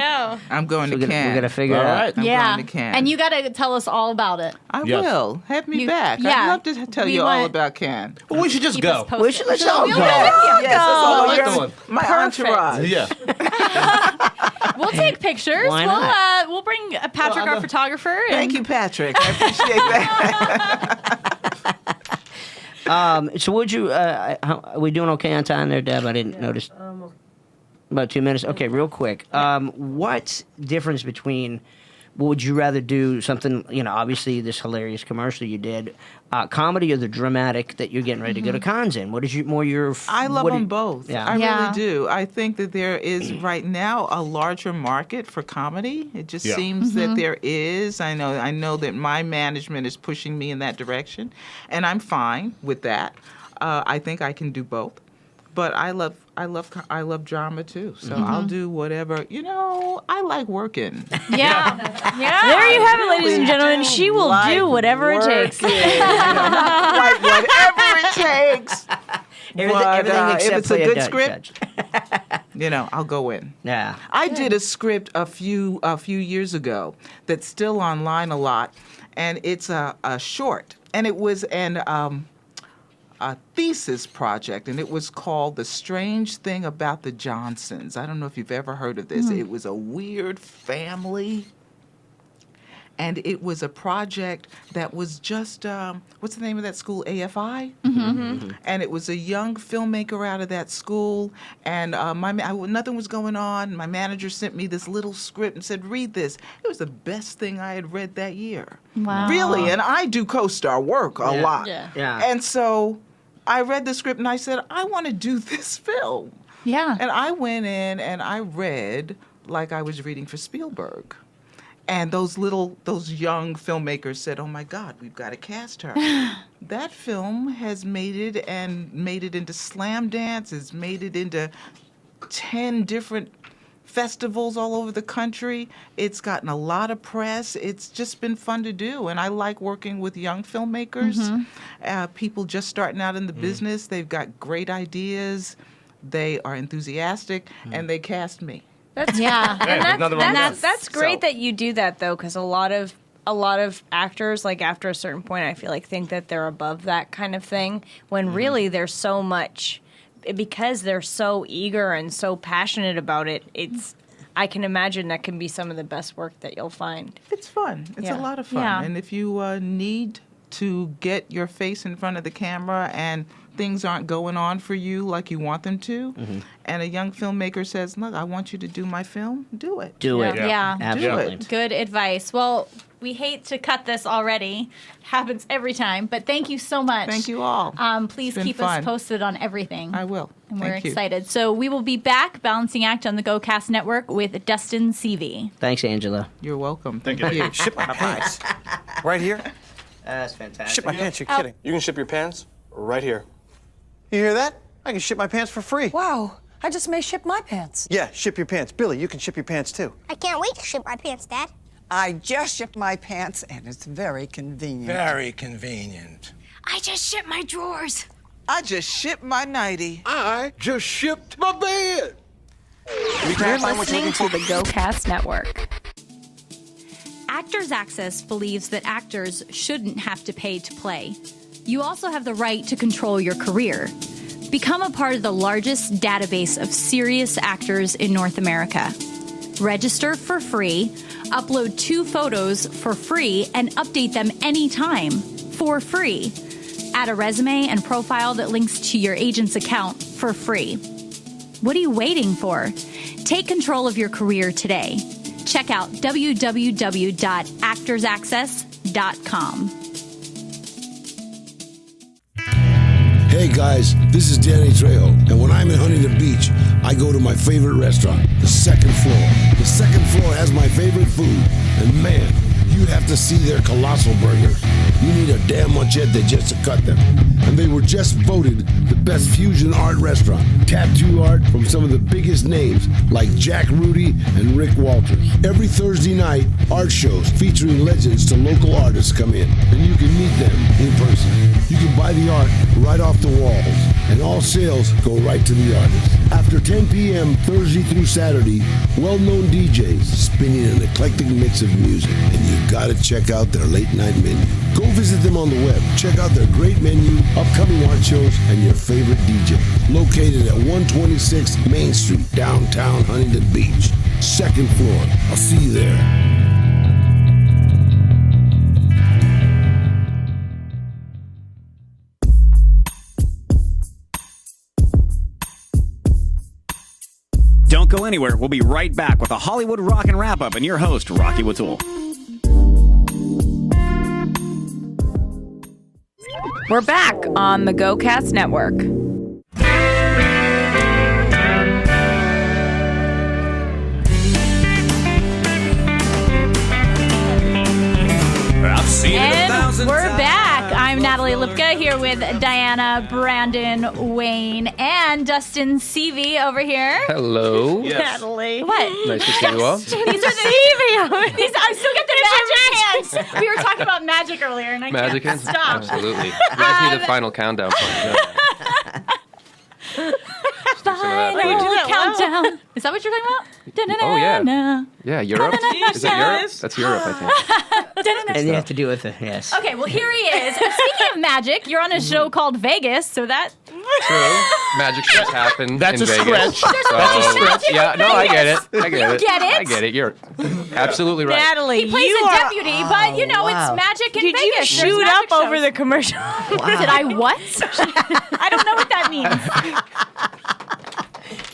I'm going So to we're Cannes. going to figure All it out. right. I'm Yeah. going to Cannes. And you got to tell us all about it. I Yes. will. Have me You- back. yeah. I'd love to tell We you all want- about Cannes. Well, we should just Keep go. us posted. We should let y'all We'll go. go with you. Yes, I like you're the one. my Perfect. entourage. Yeah. We'll take pictures. Why not? We'll bring Patrick, Well, I our know. photographer. And Thank you, Patrick. I appreciate that. So would you, are we doing okay on time there, Deb? I didn't notice. About 2 minutes? Okay, real quick. What's difference between, would you rather do something, obviously this hilarious commercial you did, comedy or the dramatic that you're getting ready to go to cons in? What is your I love what do them you- both. Yeah. I Yeah. really do. I think that there is right now a larger market for comedy. It just Yeah. seems that there is. I know that my management is pushing me in that direction, and I'm fine with that. I think I can do both. But I love drama too. So I'll do whatever. I like working. yeah. There you have it, ladies and gentlemen. She will do whatever it takes. Like whatever it takes. Everything But, except if it's a play good judge. script, I'll go in. Yeah. I did a script a few years ago that's still online a lot, and it's a short, and it was a thesis project, and it was called "The Strange Thing About the Johnsons." I don't know if you've ever heard of this. It was a weird family. And it was a project that was just, what's the name of that school? AFI? Mm-hmm. And it was a young filmmaker out of that school. And nothing was going on. My manager sent me this little script and said, read this. It was the best thing I had read that year. Wow. Really. And I do co-star work a lot. Yeah. And so I read the script and I said, I want to do this film. Yeah. And I went in and I read like I was reading for Spielberg. And those young filmmakers said, "Oh my God, we've got to cast her." That film has made it into Slam Dance. It's made it into 10 different festivals all over the country. It's gotten a lot of press. It's just been fun to do, and I like working with young filmmakers. People just starting out in the business. They've got great ideas. They are enthusiastic, and they cast me. Yeah. There's nothing wrong with that. That's great So- that you do that though, because a lot of actors, like after a certain point, I feel like think that they're above that kind of thing, when really there's so much, because they're so eager and so passionate about it. I can imagine that can be some of the best work that you'll find. It's fun. It's Yeah. a lot of fun. Yeah. And if you need to get your face in front of the camera and things aren't going on for you like you want them to, and a young filmmaker says, look, I want you to do my film, do it. Do it. Yeah. Absolutely. Do it. Good advice. Well, we hate to cut this already. Happens every time. But thank you so much. Thank you all. Please been keep fun. us posted on everything. I will. And we're Thank you. excited. So we will be back, Balancing Act on the GoCast Network with Dustin CV. Thanks, Angela. You're welcome. Thank you. Ship my pants. Right here? That's fantastic. Ship my pants, you're kidding. You can ship your pants right here. You hear that? I can ship my pants for free. Wow, I just may ship my pants. Yeah, ship your pants. Billy, you can ship your pants too. I can't wait to ship my pants, Dad. I just shipped my pants, and it's very convenient. Very convenient. I just shipped my drawers. I just shipped my nightie. I just shipped my bed. You're listening to the GoCast Network. Actors Access believes that actors shouldn't have to pay to play. You also have the right to control your career. Become a part of the largest database of serious actors in North America. Register for free Upload 2 photos for free and update them anytime for free. Add a resume and profile that links to your agent's account for free. What are you waiting for? Take control of your career today. Check out www.actorsaccess.com. Hey guys, this is Danny Trejo, and when I'm in Huntington Beach, I go to my favorite restaurant, the second floor. The second floor has my favorite food, and man, you have to see their colossal burgers. You need a damn machete just to cut them. And they were just voted the best fusion art restaurant. Tattoo art from some of the biggest names like Jack Rudy and Rick Walters. Every Thursday night, art shows featuring legends to local artists come in, and you can meet them in person. You can buy the art right off the walls, and all sales go right to the artist. After 10 p.m. Thursday through Saturday, well-known DJs spinning an eclectic mix of music, and you gotta check out their late night menu. Go visit them on the web, check out their great menu, upcoming art shows, and your favorite DJ. Located at 126 Main Street, downtown Huntington Beach. Second floor. I'll see you there. Don't go anywhere. We'll be right back with a Hollywood Rockin' Wrap-Up and your host, Rocky Watul. We're back on the GoCast Network. I've seen And it 1,000 we're times. back. I'm Natalie Lipka here with Diana, Brandon, Wayne, and Dustin Seavey over here. Hello. Natalie. What? Nice to see you all. These are the I still get the magic hands. We were talking about magic earlier, and I Magic can't hands? stop. Absolutely. We just need a final countdown point. Final You do that well. countdown. Is that what you're talking about? Oh, yeah. Da-na-na-na. Yeah, Europe. Is that Europe? That's Europe, I think. And you have to do it with the yes. Okay, well, here he is. Speaking of magic, you're on a show called Vegas, so that... True. Magic does happen That's in a Vegas. stretch. That's a stretch. Yeah, no, I get it. I get it. Get it? I get it. You're absolutely right. Natalie, He plays you a are... deputy, but, you know, wow. it's magic in Did Vegas. you There's shoot magic up over shows. the commercial? Did I what? I don't know what that means.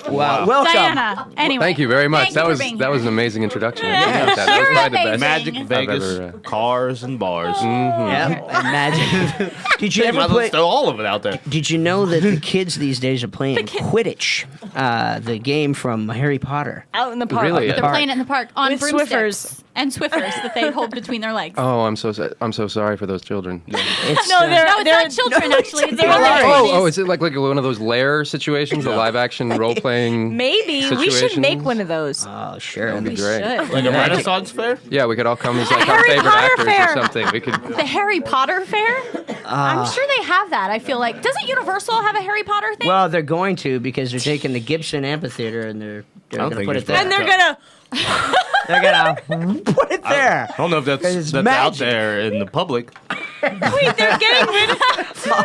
Wow. Welcome. Diana, anyway. Thank you very much. Thank you for being That was here. an amazing introduction. Yeah. That was You're probably the best. amazing. Magic Vegas, ever, cars and bars. Yeah, and magic. Did you Might ever as well play? throw all of it out there. Did you know that the kids these days are playing Quidditch, the game from Harry Potter? Out in the park. Really? They're playing it in the park on With broomsticks Swiffers. and Swiffers that they hold between their legs. Oh, I'm so sorry for those children. It's, No, they're No, it's not children, actually. It's they're adults. Oh, is it like one of those lair situations, the live action role playing? Maybe. We should make one of those. Oh, sure. That'd be We great. should. Like a Renaissance fair? Yeah, we could all come as like our Harry favorite Potter actors fair. or something. We could. The Harry Potter fair? I'm sure they have that. I feel like. Doesn't Universal have a Harry Potter thing? Well, they're going to because they're taking the Gibson Amphitheater and they're going to think put it's it there. And they're gonna. They're going to put it there. I don't know if 'Cause that's it's out magic. there in the public. Wait, they're getting rid of.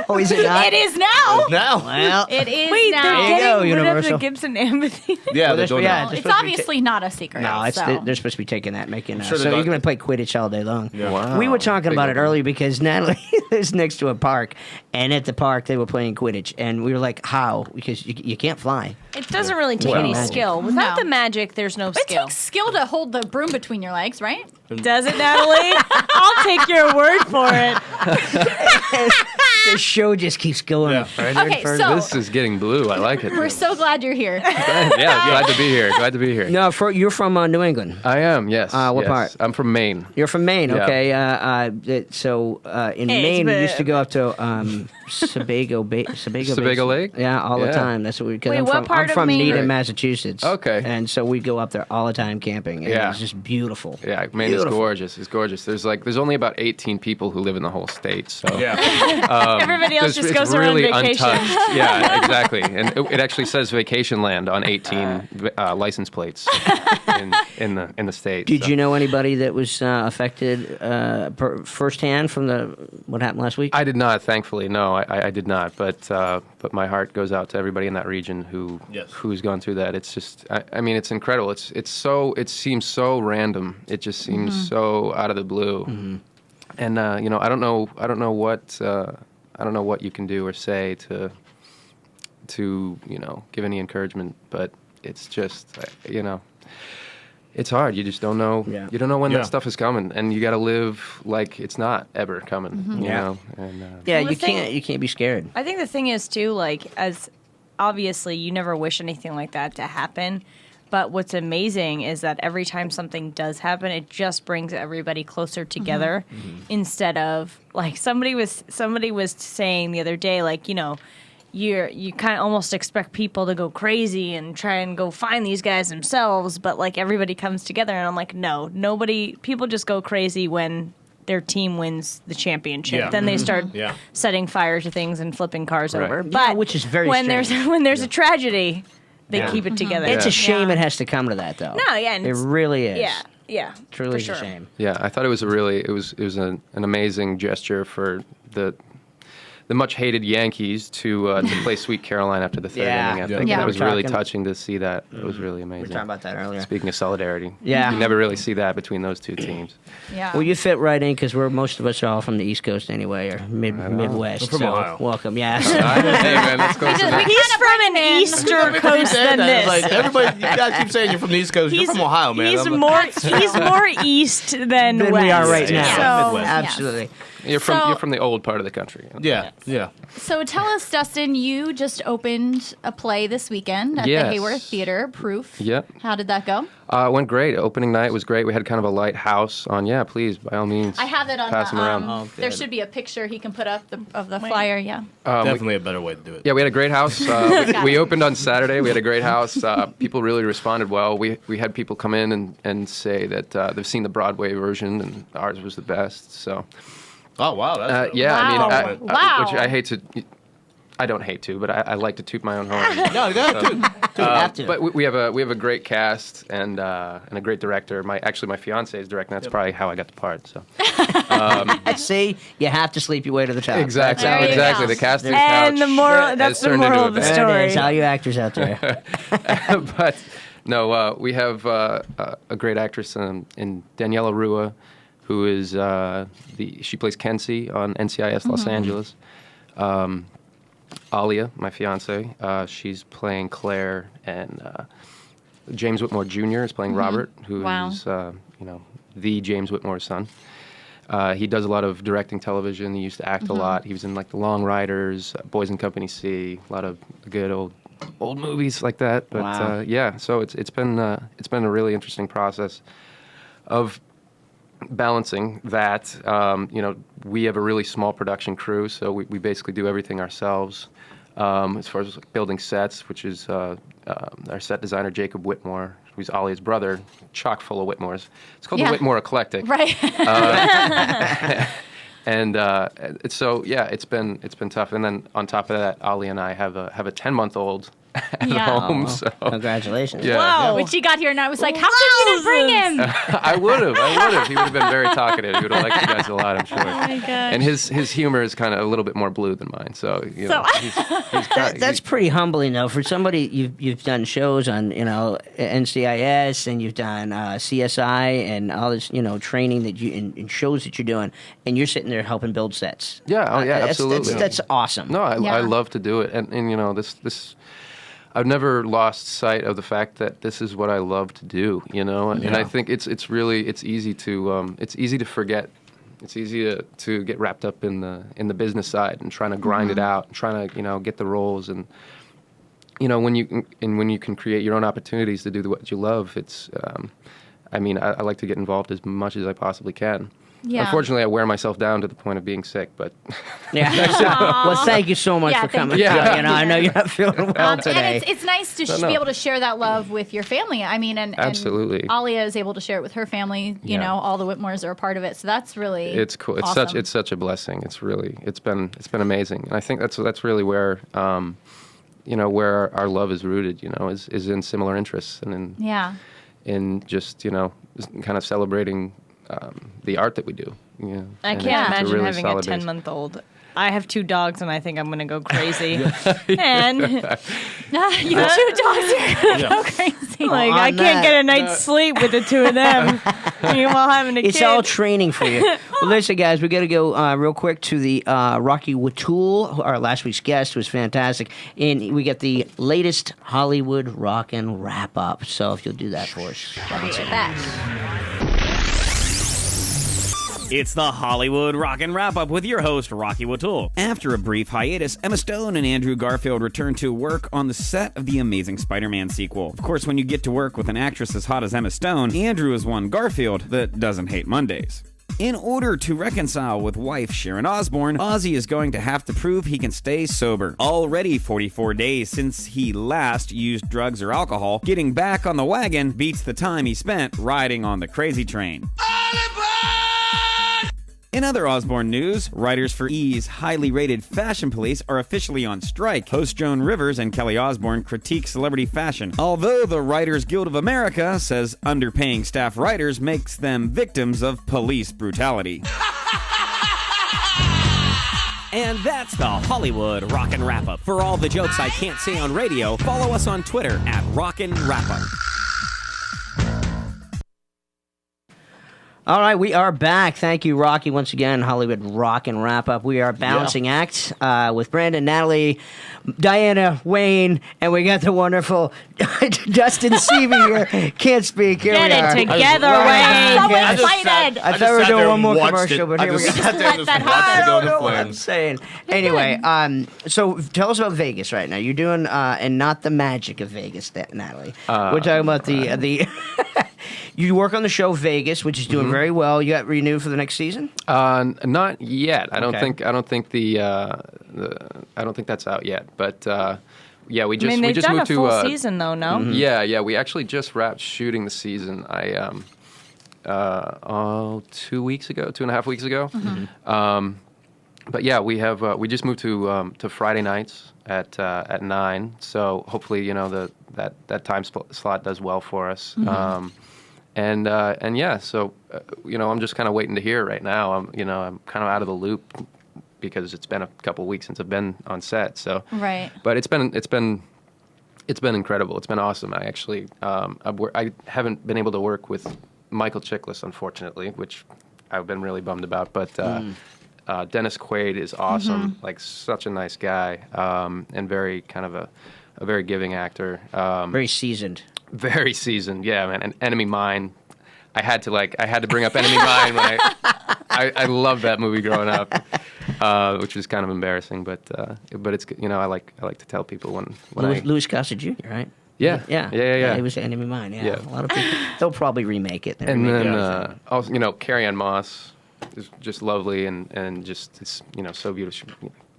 Oh, is it not? It is now. Now. Well, It is Wait, now. they're you getting go, rid of the Universal. Gibson Amphitheater. Yeah, Well, they're doing yeah, that. they're It's supposed to be obviously not a secret. No, it's so. they're supposed to be taking that, making sure so they're you're not- going to play Quidditch all day long. Yeah. Wow. We were talking Big about it one. earlier because Natalie lives next to a park, and at the park they were playing Quidditch, and we were like, "How?" Because you can't fly. It doesn't really take any Magic. skill. Without No. the magic, there's no It skill. takes skill to hold the broom between your legs, right? Does it, Natalie? I'll take your word for it. The show just keeps going Yeah. further and Okay, further. so- This is getting blue. I like it. We're so glad you're here. Yeah, glad to be here. Glad to be here. No, you're from New England. I am. Yes. What yes. part? I'm from Maine. You're from Maine, Yeah. okay? In Hey, Maine, we it's used to go up to Sebago Sebago Lake? Yeah, all the Yeah. time. That's what we. Cause Wait, I'm what from, part I'm of from Maine? Needham, Right. Massachusetts. Okay. And so we go up there all the time camping. And Yeah. it's just beautiful. Yeah, Maine Beautiful. is gorgeous. It's gorgeous. There's only about 18 people who live in the whole state. So Yeah. Everybody else just it's goes really around vacation. untouched. Yeah, exactly. And it actually says Vacation Land on 18 license plates in the state. Did you know anybody that was affected firsthand from what happened last week? I did not, thankfully. No, I did not. But my heart goes out to everybody in that region who's gone through that. It's just, I mean, it's incredible. It seems so random. It just seems so out of the blue. Mm-hmm. And I don't know what you can do or say to give any encouragement. But it's just it's hard. You just don't know. Yeah. You don't know when that stuff is coming, and you got to live like it's not ever coming. Mm-hmm. You know. And, you can't be scared. I think the thing is too, like, as obviously you never wish anything like that to happen, but what's amazing is that every time something does happen, it just brings everybody closer together. Mm-hmm. Instead of, like, somebody was saying the other day, like, you kind of almost expect people to go crazy and try and go find these guys themselves, but like everybody comes together, and I'm like, no, people just go crazy when their team wins the championship. Yeah. Then they start setting fire to things and flipping cars over. But which is very when strange. there's a tragedy, they keep it together. It's a shame it has to come to that, though. No, yeah, and it really is. Yeah, truly for is sure. a shame. Yeah, I thought it was an amazing gesture for the much hated Yankees to play Sweet Caroline after the third inning. I think it was really touching to see that. It was really amazing. We were talking about that earlier. Speaking of solidarity, you never really see that between those two teams. Yeah. Well, you fit right in because most of us are all from the East Coast anyway, or Midwest. I'm from Ohio. Welcome, yeah. Hey man, let's go. He's from an Easter coast than this. Like, everybody, you guys keep saying you're from the East Coast. You're from Ohio, man. He's more east than Than west. we are right now. So, Midwest. Absolutely. You're from the old part of the country. Yeah. So tell us, Dustin, you just opened a play this weekend at the Hayworth Theater, Proof. Yep. How did that go? It went great. Opening night was great. We had kind of a light house on. Yeah, please, by all means. I have it on pass them around. there should be a picture he can put up of the flyer. Yeah. Definitely a better way to do it. Yeah, we had a great house. We opened on Saturday. We had a great house. People really responded well. We had people come in and say that they've seen the Broadway version and ours was the best. So. Oh wow! That's I mean, which I hate to. I don't hate to, but I like to toot my own horn. No, you have to. But we have a great cast and a great director. My fiance is directing. That's probably how I got the part. So. See, you have to sleep your way to the top. Exactly. The casting and couch. the moral. That's the moral of the story. That is all you actors out there. But no, we have a great actress in Daniela Rua, who is she plays Kenzie on NCIS Los Angeles. Alia, my fiance, she's playing Claire, and James Whitmore Jr. is playing Robert, who is the James Whitmore's son. He does a lot of directing television. He used to act a lot. He was in like The Long Riders, Boys and Company C, a lot of good old movies like that. But so it's been a really interesting process of balancing that. We have a really small production crew, so we basically do everything ourselves. As far as building sets, which is our set designer Jacob Whitmore, who's Alia's brother, chock full of Whitmores. It's called the Whitmore Eclectic. Right. And so it's been tough. And then on top of that, Ali and I have a 10-month-old at home. So congratulations. Yeah. Wow. When she got here, and I was like, how come you didn't bring him? I would have. He would have been very talkative. He would have liked you guys a lot, I'm sure. Oh my gosh. And his humor is kind of a little bit more blue than mine. So That's pretty humbling, though, for somebody you've done shows on, NCIS, and you've done CSI and all this, training that and shows that you're doing, and you're sitting there helping build sets. Yeah. Oh yeah. Absolutely. That's awesome. No, I love to do it, and this. I've never lost sight of the fact that this is what I love to do, and I think it's easy to forget. It's easy to get wrapped up in the business side and trying to grind it out, and trying to get the roles, and when you can create your own opportunities to do what you love. It's I like to get involved as much as I possibly can. Yeah. Unfortunately, I wear myself down to the point of being sick, but Yeah. Well, thank you so much Yeah, for thank coming. you. Yeah. I know you're not feeling well today. And it's nice to No. be able to share that love with your family. I mean, and Absolutely. And Alia is able to share it with her family. You know, all the Whitmores are a part of it, so that's really it's cool. It's awesome. such a blessing. It's been amazing. And I think that's really where where our love is rooted. Is in similar interests and in just kind of celebrating the art that we do. I And can't it's imagine really having a solid base. 10-month-old. I have 2 dogs, and I think I'm going to go crazy. And you have 2 dogs, you're gonna go crazy. like, I can't get a night's sleep with the 2 of them while having a kid. It's all training for you. Well, listen, guys, we got to go real quick to the Rocky Watul. Our last week's guest was fantastic. And we get the latest Hollywood Rockin' wrap-up. So if you'll do that for us. I'll be right back. It's the Hollywood Rockin' Wrap-Up with your host, Rocky Watul. After a brief hiatus, Emma Stone and Andrew Garfield returned to work on the set of the Amazing Spider-Man sequel. Of course, when you get to work with an actress as hot as Emma Stone, Andrew is one Garfield that doesn't hate Mondays. In order to reconcile with wife Sharon Osbourne, Ozzy is going to have to prove he can stay sober. Already 44 days since he last used drugs or alcohol, getting back on the wagon beats the time he spent riding on the crazy train. In other Osbourne news, writers for E's highly rated Fashion Police are officially on strike. Host Joan Rivers and Kelly Osbourne critique celebrity fashion, although the Writers Guild of America says underpaying staff writers makes them victims of police brutality. And that's the Hollywood Rockin' Wrap-Up. For all the jokes I can't say on radio, follow us on Twitter at Rockin' Wrap-Up. All right, we are back. Thank you, Rocky, once again. Hollywood Rockin' Wrap-Up. We are balancing act with Brandon, Natalie, Diana, Wayne, and we got the wonderful Dustin Seavey here. Can't speak. Here Get we it are. together, Wayne. So excited. I thought we were doing one more commercial, but here we go. I don't know what I'm saying. Anyway, so tell us about Vegas right now. You're doing, and not the magic of Vegas, Natalie. We're talking about the you work on the show Vegas, which is doing very well. You got renewed for the next season? Not yet. I don't Okay. think that's out yet. But yeah, we just they've we just done moved a full to season, though, no? Yeah. We actually just wrapped shooting the season. 2 weeks ago, 2.5 weeks ago. But yeah, we just moved to Friday nights at 9. So hopefully, that time slot does well for us. And yeah, so I'm just kind of waiting to hear right now. I'm kind of out of the loop because it's been a couple weeks since I've been on set. So Right. But it's been incredible. It's been awesome. I actually I haven't been able to work with Michael Chiklis, unfortunately, which I've been really bummed about. But Dennis Quaid is awesome, like such a nice guy, and very kind of a very giving actor. Very seasoned. Very seasoned, yeah, man. And Enemy Mine, I had to bring up Enemy Mine when I loved that movie growing up, which was kind of embarrassing, but it's I like to tell people when Louis Gossett Jr., right? Yeah. He was Enemy Mine. Yeah. Yeah. A lot of people. They'll probably remake it. And then also Carrie-Ann Moss is just lovely and just it's so beautiful.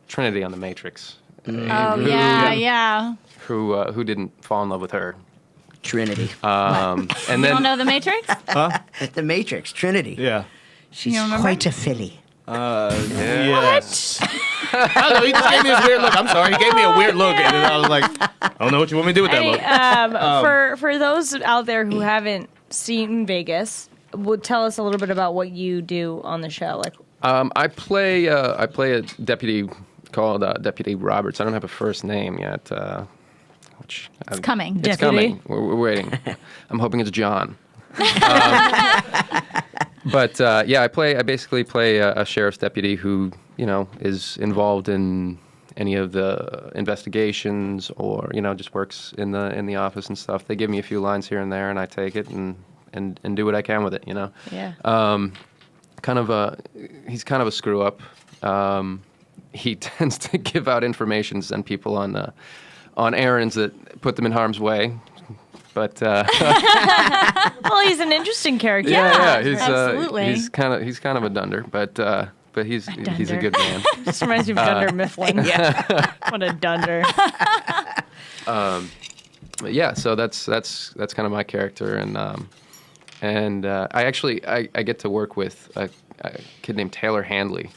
Trinity on The Matrix. Yeah. Who didn't fall in love with her? Trinity. And You then don't know The Matrix? The Matrix. Trinity. Yeah. She's You don't remember? quite a filly. Yes. I don't know. He just gave me this weird look. I'm sorry. He gave me a weird look, and then I was like, I don't know what you want me to do with that look. For those out there who haven't seen Vegas, would tell us a little bit about what you do on the show. Like, I play a deputy called Deputy Roberts. I don't have a first name yet. It's coming. It's coming. We're waiting. I'm hoping it's John. But yeah, I basically play a sheriff's deputy who is involved in any of the investigations or just works in the office and stuff. They give me a few lines here and there, and I take it and do what I can with it. yeah. He's kind of a screw up. He tends to give out information, send people on errands that put them in harm's way. But Well, he's an interesting character. Absolutely. He's kind of a dunder, but he's a good man. Just reminds me of Dunder Mifflin. What a dunder. But yeah, so that's kind of my character, and I get to work with a kid named Taylor Handley,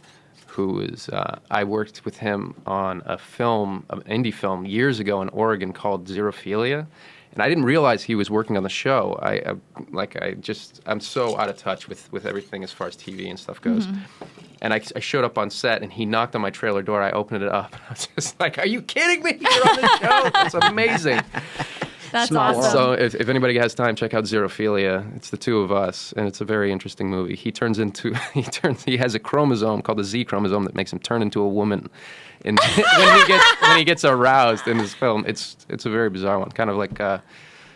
who is I worked with him on an indie film years ago in Oregon called Xerophilia, and I didn't realize he was working on the show. I'm so out of touch with everything as far as TV and stuff goes. And I showed up on set, and he knocked on my trailer door. I opened it up, and I was just like, "Are you kidding me? You're on the show? That's amazing." That's awesome. So if anybody has time, check out Xerophilia. It's the two of us, and it's a very interesting movie. He has a chromosome called the Z chromosome that makes him turn into a woman. And when he gets aroused in this film, it's a very bizarre one, kind of like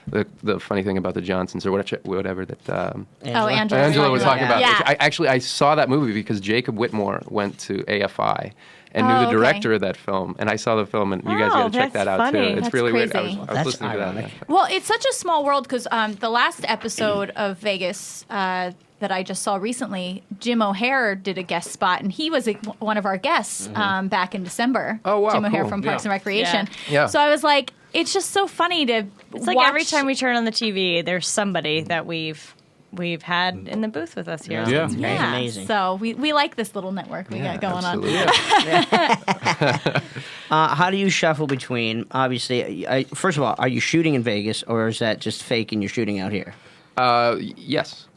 the funny thing about the Johnsons or whatever that Angela was talking about. Yeah. I saw that movie because Jacob Whitmore went to AFI and knew the director of that film, and I saw the film, and you guys got to check that out too. It's That's really crazy. weird. I was listening to that. Well, it's such a small world because the last episode of Vegas that I just saw recently, Jim O'Hare did a guest spot, and he was one of our guests back in December. Oh, wow, Jim O'Hare cool. from Parks and Recreation. Yeah. So I was like, it's just so funny to It's like every time we turn on the TV, there's somebody that we've had in the booth with us here. Yeah. It's great. Yeah. Amazing. So we like this little network we got going on. How do you shuffle between, obviously, first of all, are you shooting in Vegas, or is that just fake and you're shooting out here? Yes.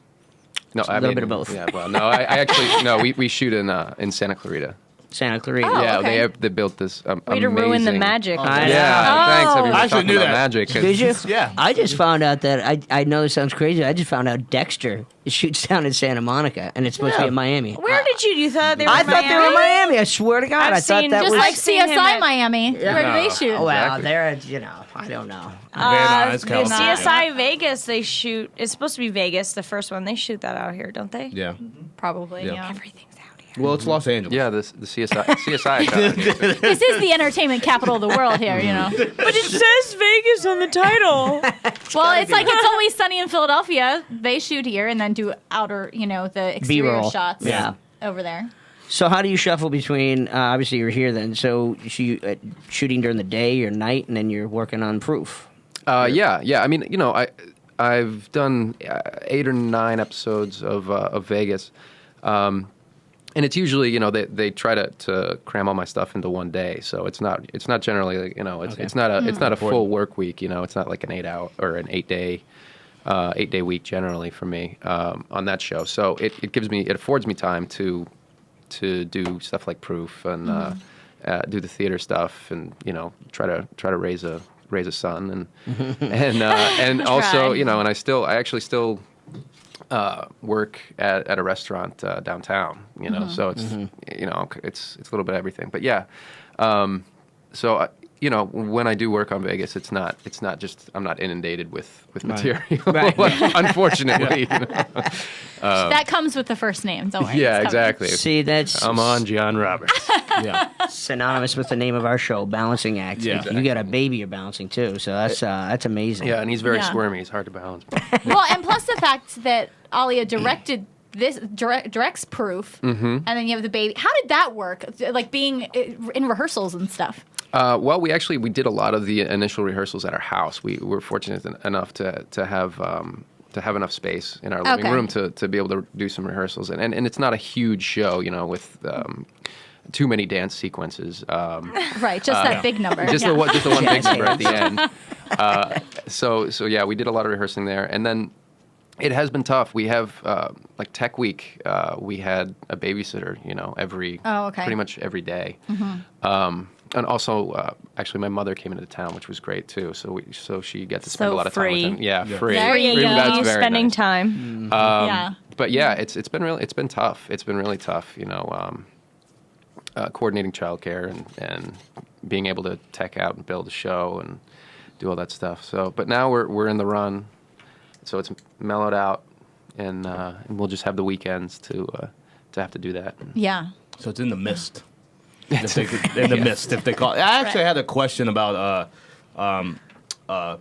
No, A little bit of both. Yeah, well, no, I actually we shoot in Santa Clarita. Santa Clarita. Oh, Yeah, okay. they built this Way amazing. to ruin the magic. I know. Yeah, thanks. Everybody I actually talking knew about that. magic. Did you? Yeah. I just found out that I know this sounds crazy. I just found out Dexter shoots down in Santa Monica, and it's supposed to be in Miami. Where did you thought they were? I thought they were in Miami. I swear to God, I've I thought seen- that Just was like seen him CSI at- Miami. Where do they shoot? Oh, well, Exactly. they're I don't know. Van Nuys, the California. CSI Vegas, they shoot. It's supposed to be Vegas, the first one. They shoot that out here, don't they? Yeah. Probably, Yeah. yeah. Everything's out here. Well, it's Los Angeles. Yeah, the CSI. This is the entertainment capital of the world here, you know. But it says Vegas on the title. Well, it's like It's Always Sunny in Philadelphia. They shoot here and then do outer, the exterior B-roll. shots Yeah. over there. So how do you shuffle between? Obviously, you're here then. So shooting during the day or night, and then you're working on proof. Yeah. I mean, I've done 8 or 9 episodes of Vegas, and it's usually they try to cram all my stuff into one day. So it's not generally like, it's not a full work week. It's not like an 8-hour or an 8-day. 8-day week generally for me on that show. So it affords me time to do stuff like proof and do the theater stuff and try to raise a son and also and I actually still work at a restaurant downtown. So it's it's a little bit of everything. But yeah, so. When I do work on Vegas, it's not just I'm not inundated with material, unfortunately. That comes with the first name, don't worry. Yeah, exactly. See, I'm on John Roberts. Yeah. synonymous with the name of our show, Balancing Act. Yeah. You got a baby you're balancing too, so that's amazing. Yeah, and he's very Yeah. squirmy. He's hard to balance. Well, and plus the fact that Alia directed directs proof, and then you have the baby. How did that work? Like being in rehearsals and stuff. Well, we did a lot of the initial rehearsals at our house. We were fortunate enough to have enough space in our living room to be able to do some rehearsals. And it's not a huge show, with too many dance sequences. Right, just that big number. Just the one big number at the end. So yeah, we did a lot of rehearsing there, and then it has been tough. We have like Tech Week. We had a babysitter, pretty much every day. And also, actually, my mother came into town, which was great too. So she got to spend a lot of time with him. Yeah, free. There you Free, go. that's very Spending nice. time. Yeah. But yeah, it's been tough. It's been really tough. Coordinating childcare and being able to tech out and build a show and do all that stuff. So, but now we're in the run, so it's mellowed out, and we'll just have the weekends to have to do that. Yeah. So it's in the mist. In the mist, if they call it. I actually had a question about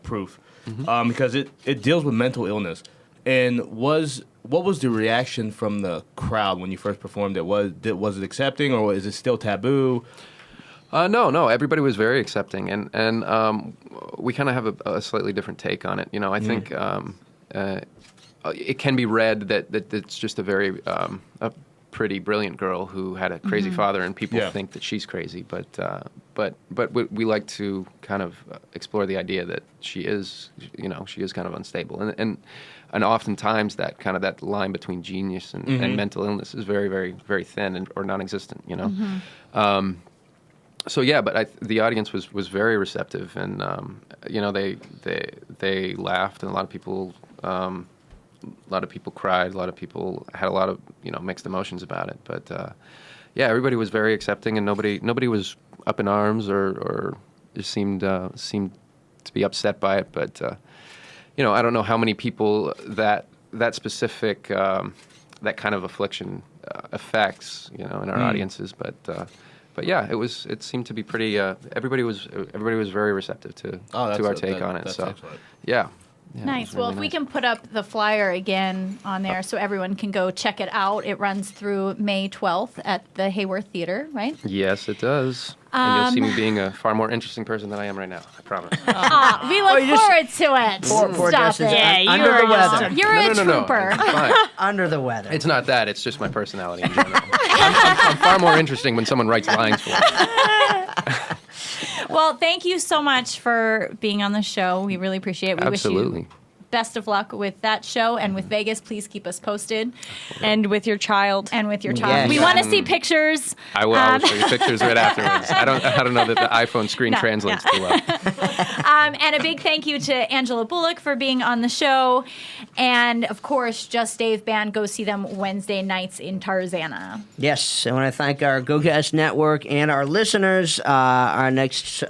proof, because it deals with mental illness. And what was the reaction from the crowd when you first performed it? Was it accepting, or is it still taboo? No. Everybody was very accepting, and we kind of have a slightly different take on it. You know, I think it can be read that it's just a very a pretty brilliant girl who had a crazy father, and people think that she's crazy. But we like to kind of explore the idea that she is kind of unstable, and oftentimes that kind of that line between genius and mental illness is very, very, very thin or non-existent. You know. So yeah, but the audience was very receptive, and they laughed, and a lot of people cried, a lot of people had a lot of mixed emotions about it. But yeah, everybody was very accepting, and nobody was up in arms or just seemed to be upset by it. But I don't know how many people that specific that kind of affliction affects in our audiences, but yeah, it seemed to be pretty. Everybody was very receptive to our take on it. So, excellent. Yeah. Nice. Well, if we can put up the flyer again on there so everyone can go check it out. It runs through May 12th at the Hayworth Theater, right? Yes, it does. And you'll see me being a far more interesting person than I am right now. I promise. We look forward to it. Stop it. Yeah, under the weather. You're a trooper. It's fine. Under the weather. It's not that. It's just my personality in general. I'm far more interesting when someone writes lines for me. Well, thank you so much for being on the show. We really appreciate it. We Absolutely. wish you best of luck with that show and with Vegas. Please keep us posted. And with your child. Yes. We want to see pictures. I will. I will show you pictures right afterwards. I don't know that the iPhone screen translates too well. And a big thank you to Angela Bullock for being on the show. And, of course, Just Dave Band. Go see them Wednesday nights in Tarzana. Yes, I want to thank our GoCast Network and our listeners. Our next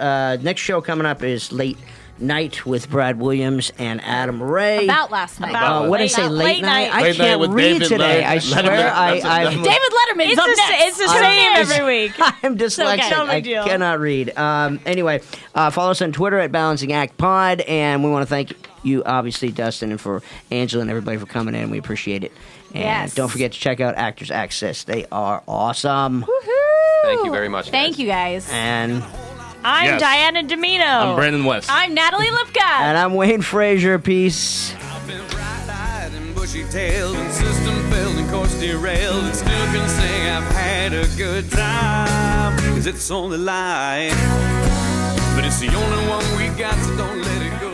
show coming up is Late Night with Brad Williams and Adam Ray. About last night. What did I say? Late night? I Late night can't with read David today. I swear. David Letterman's up next. It's the same every week. I'm dyslexic. No I big deal. cannot read. Anyway, follow us on Twitter at Balancing Act Pod, and we want to thank you, obviously, Dustin, and for Angela and everybody for coming in. We appreciate it. And don't forget to check out Actors Access. They are awesome. Woohoo! Thank you very much. Thank you, guys. And I'm Diana Domino. I'm Brandon West. I'm Natalie Lipka. And I'm Wayne Frazier. Peace. I've been bright-eyed and bushy-tailed and system-filled and course derailed and still can sing I've had a good time. 'Cause it's only life, but it's the only one we got, so don't let it go.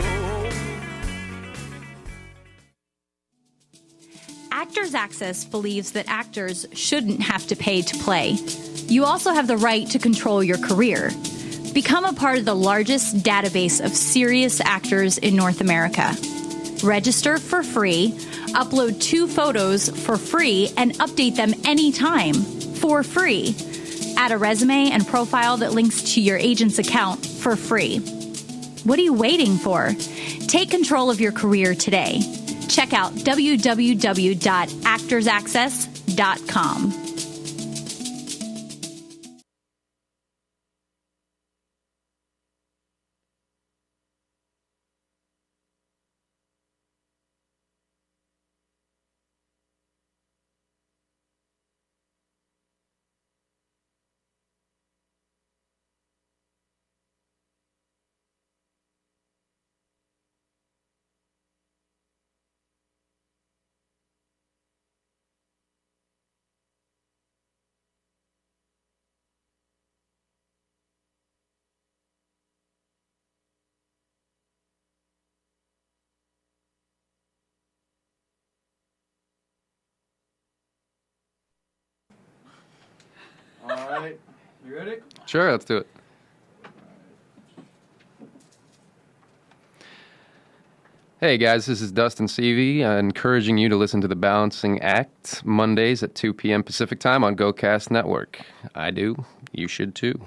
Actors Access believes that actors shouldn't have to pay to play. You also have the right to control your career. Become a part of the largest database of serious actors in North America. Register for free, upload 2 photos for free, and update them anytime for free. Add a resume and profile that links to your agent's account for free. What are you waiting for? Take control of your career today. Check out www.actorsaccess.com. All right. You ready? Sure, let's do it. Hey guys, this is Dustin Seavey, encouraging you to listen to The Balancing Act Mondays at 2 p.m. Pacific Time on GoCast Network. I do. You should too.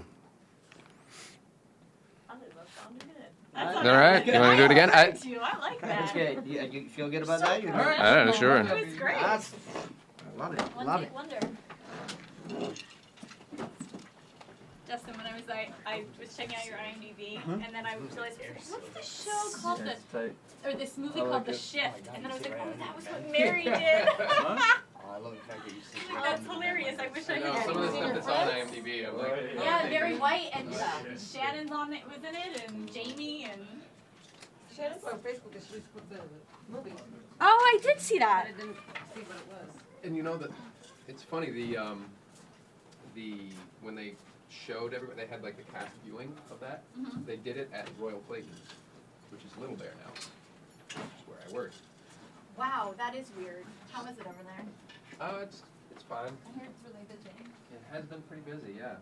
All right, you want to do it again? I like that. That's good. You feel good about that? I don't know, sure. It was great. I love it. Love it. Justin, when I was is I was checking out your IMDb, and then I realized, what's the show called? Or this movie called The Shift. And then I was like, oh, that was what Mary did. I love the fact that you see. That's hilarious. I wish I had some of the seen stuff her that's on friends. IMDb. I'm like, Yeah, Barry White and Shannon's on it, was in it, and Jamie and. Shannon's on Facebook and she just put the movie. Oh, I did see that. I didn't see what it was. and you know that it's funny the when they showed everybody, they had like a cast viewing of that. Mhm. They did it at Royal Clayton's, which is Little Bear now, which is where I work. Wow, that is weird. How is it over there? It's fine. I hear it's really busy. It has been pretty busy, yeah.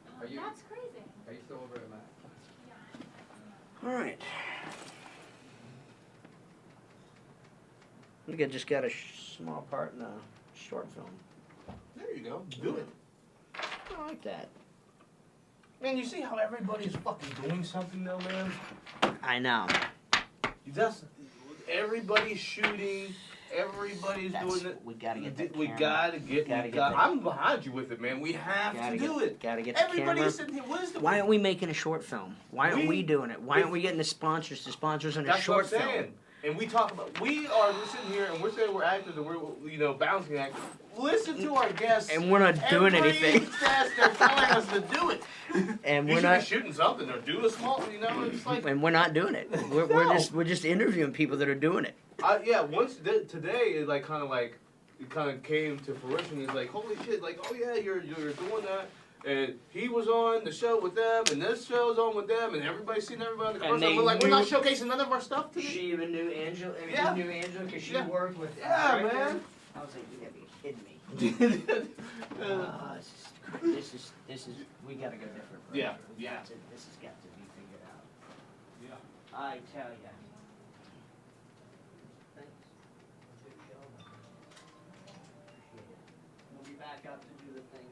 Oh, that's crazy. Are you still over at Mac? All right. I think I just got a small part in a short film. There you go. Do it. I like that. Man, you see how everybody's fucking doing something though, man? I know. Everybody's shooting. Everybody's doing it. We gotta get that We camera. gotta get. that. I'm behind you with it, man. We have to do it. Gotta get the camera. Everybody's sitting here. What is the? Why aren't we making a short film? Why aren't we doing it? Why aren't we getting the sponsors on a That's short what I'm saying. film? And we talk about, we're sitting here and we're saying we're actors and we're, bouncing actors. Listen to our guests. And we're not doing anything. Guest, they're telling us to do it. And You we're should not be shooting something or do a small, it's like. and we're not doing it. We're just interviewing people that are doing it. Today it kind of came to fruition. It's like, holy shit, like, oh yeah, you're doing that. And he was on the show with them, and this show's on with them, and everybody's seen everybody on the commercial. And we're like, we're not showcasing none of our stuff today. She even knew Angela. Yeah. You knew Angela because she worked with. Yeah, man. I was like, you gotta be kidding me. This is. We gotta go different. Yeah. This has got to be figured out. Yeah. I tell ya. Thanks. Good show. Appreciate it. We'll be back up to do the thing.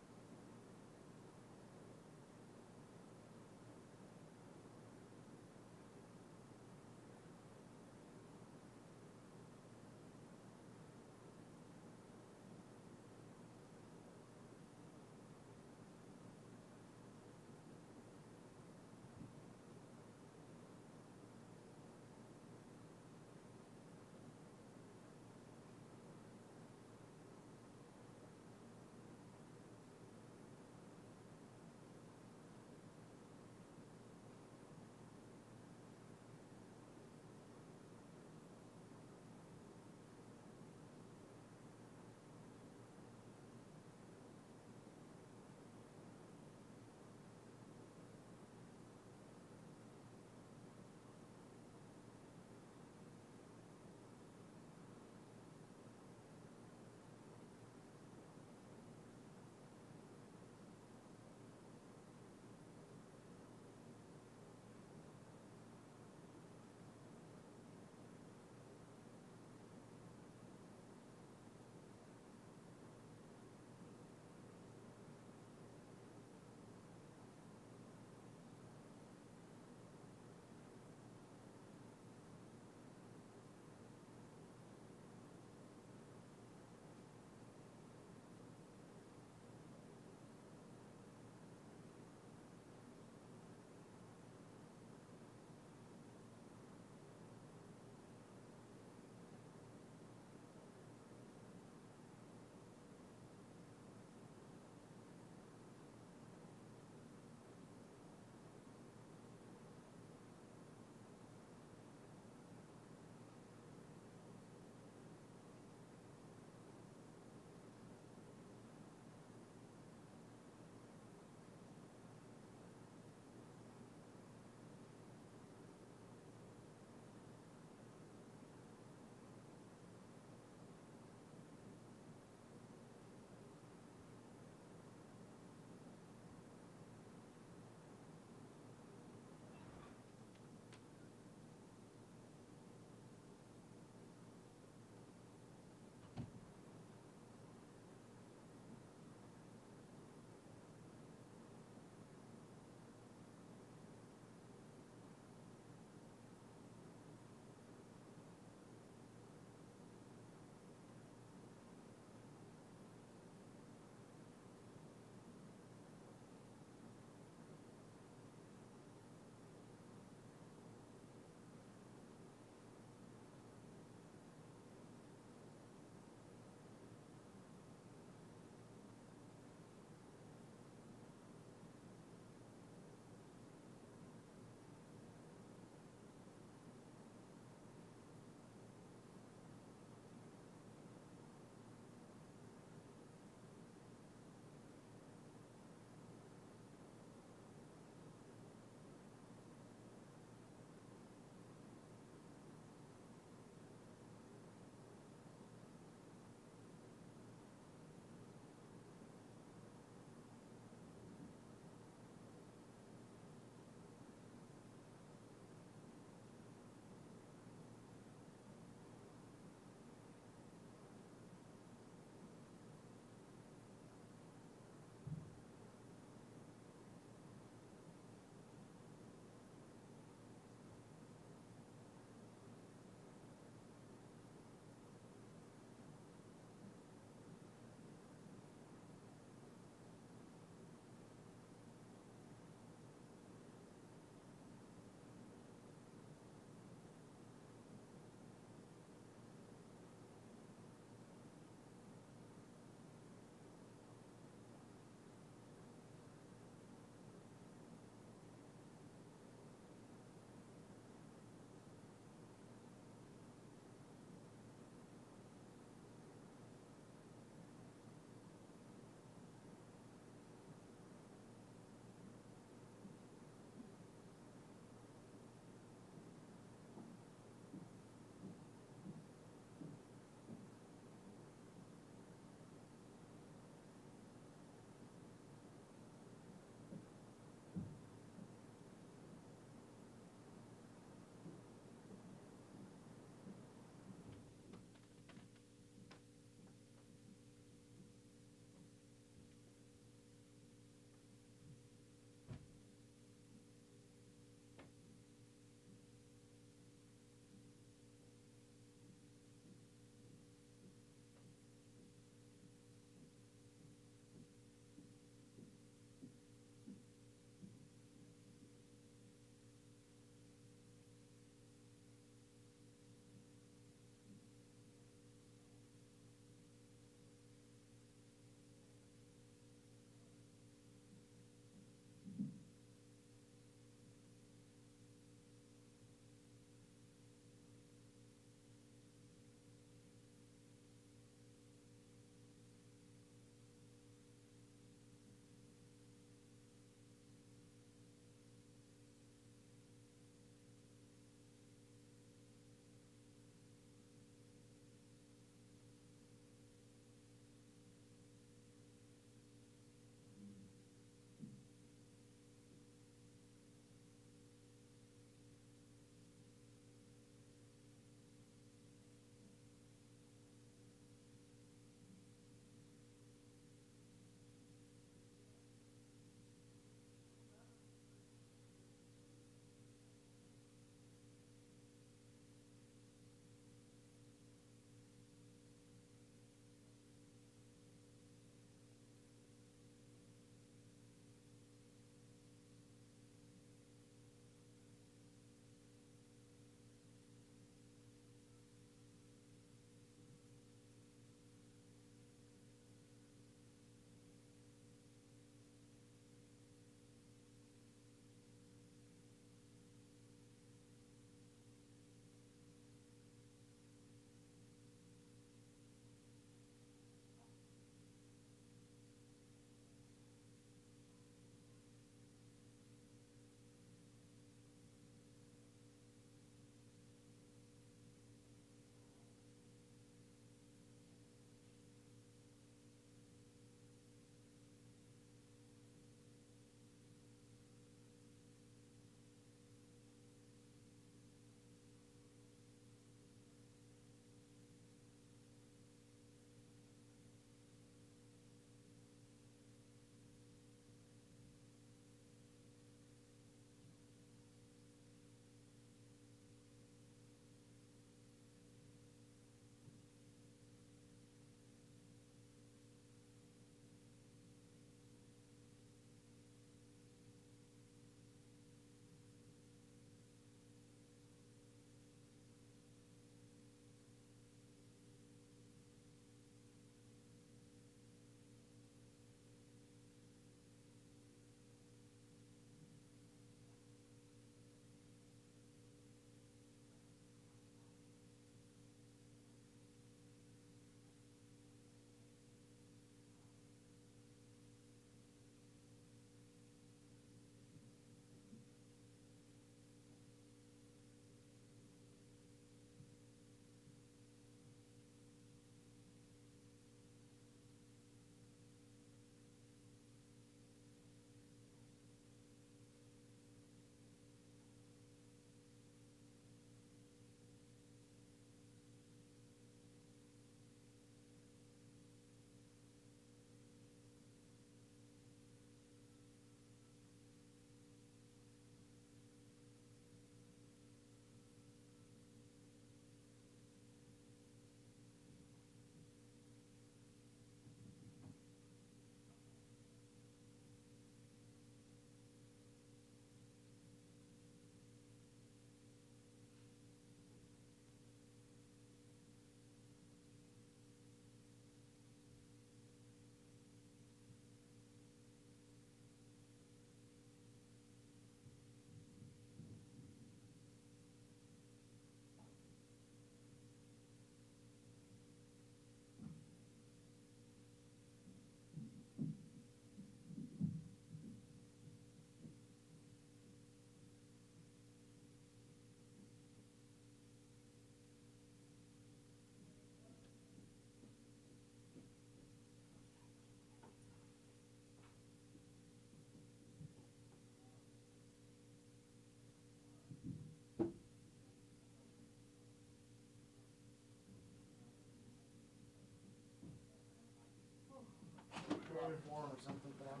another form or something for them?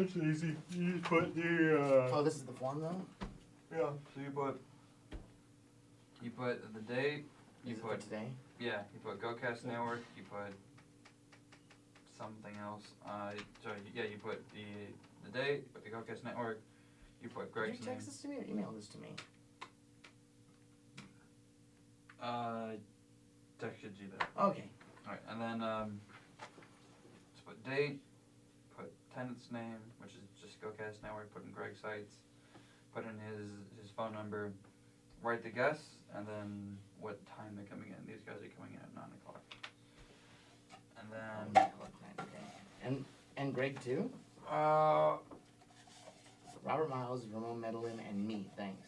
It's easy. You just put the. Oh, this is the form though. Yeah. So you put the date. You Is it put for today? Yeah. You put GoCast Network. You put something else. You put the date. You put the GoCast Network. You put Greg's Did you text name. this to me or email this to me? Texted you that. Okay. Alright, and then just put date, put tenant's name, which is just GoCast Network, put in Greg's sites, put in his phone number, write the guests, and then what time they're coming in. These guys are coming in at 9 o'clock. And then 9 o'clock, okay. And Greg too? Robert Miles, Ramon Medellin, and me. Thanks.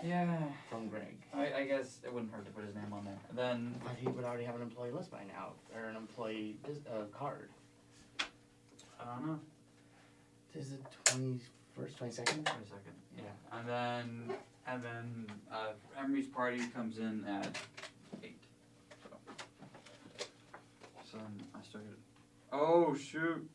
yeah, From Greg. I guess it wouldn't hurt to put his name on there. And then I thought he would already have an employee list by now, or an employee card. I don't know. Is it 21st, 22nd? 22nd. Yeah. And then Emery's party comes in at 8. So then I started. Oh shoot.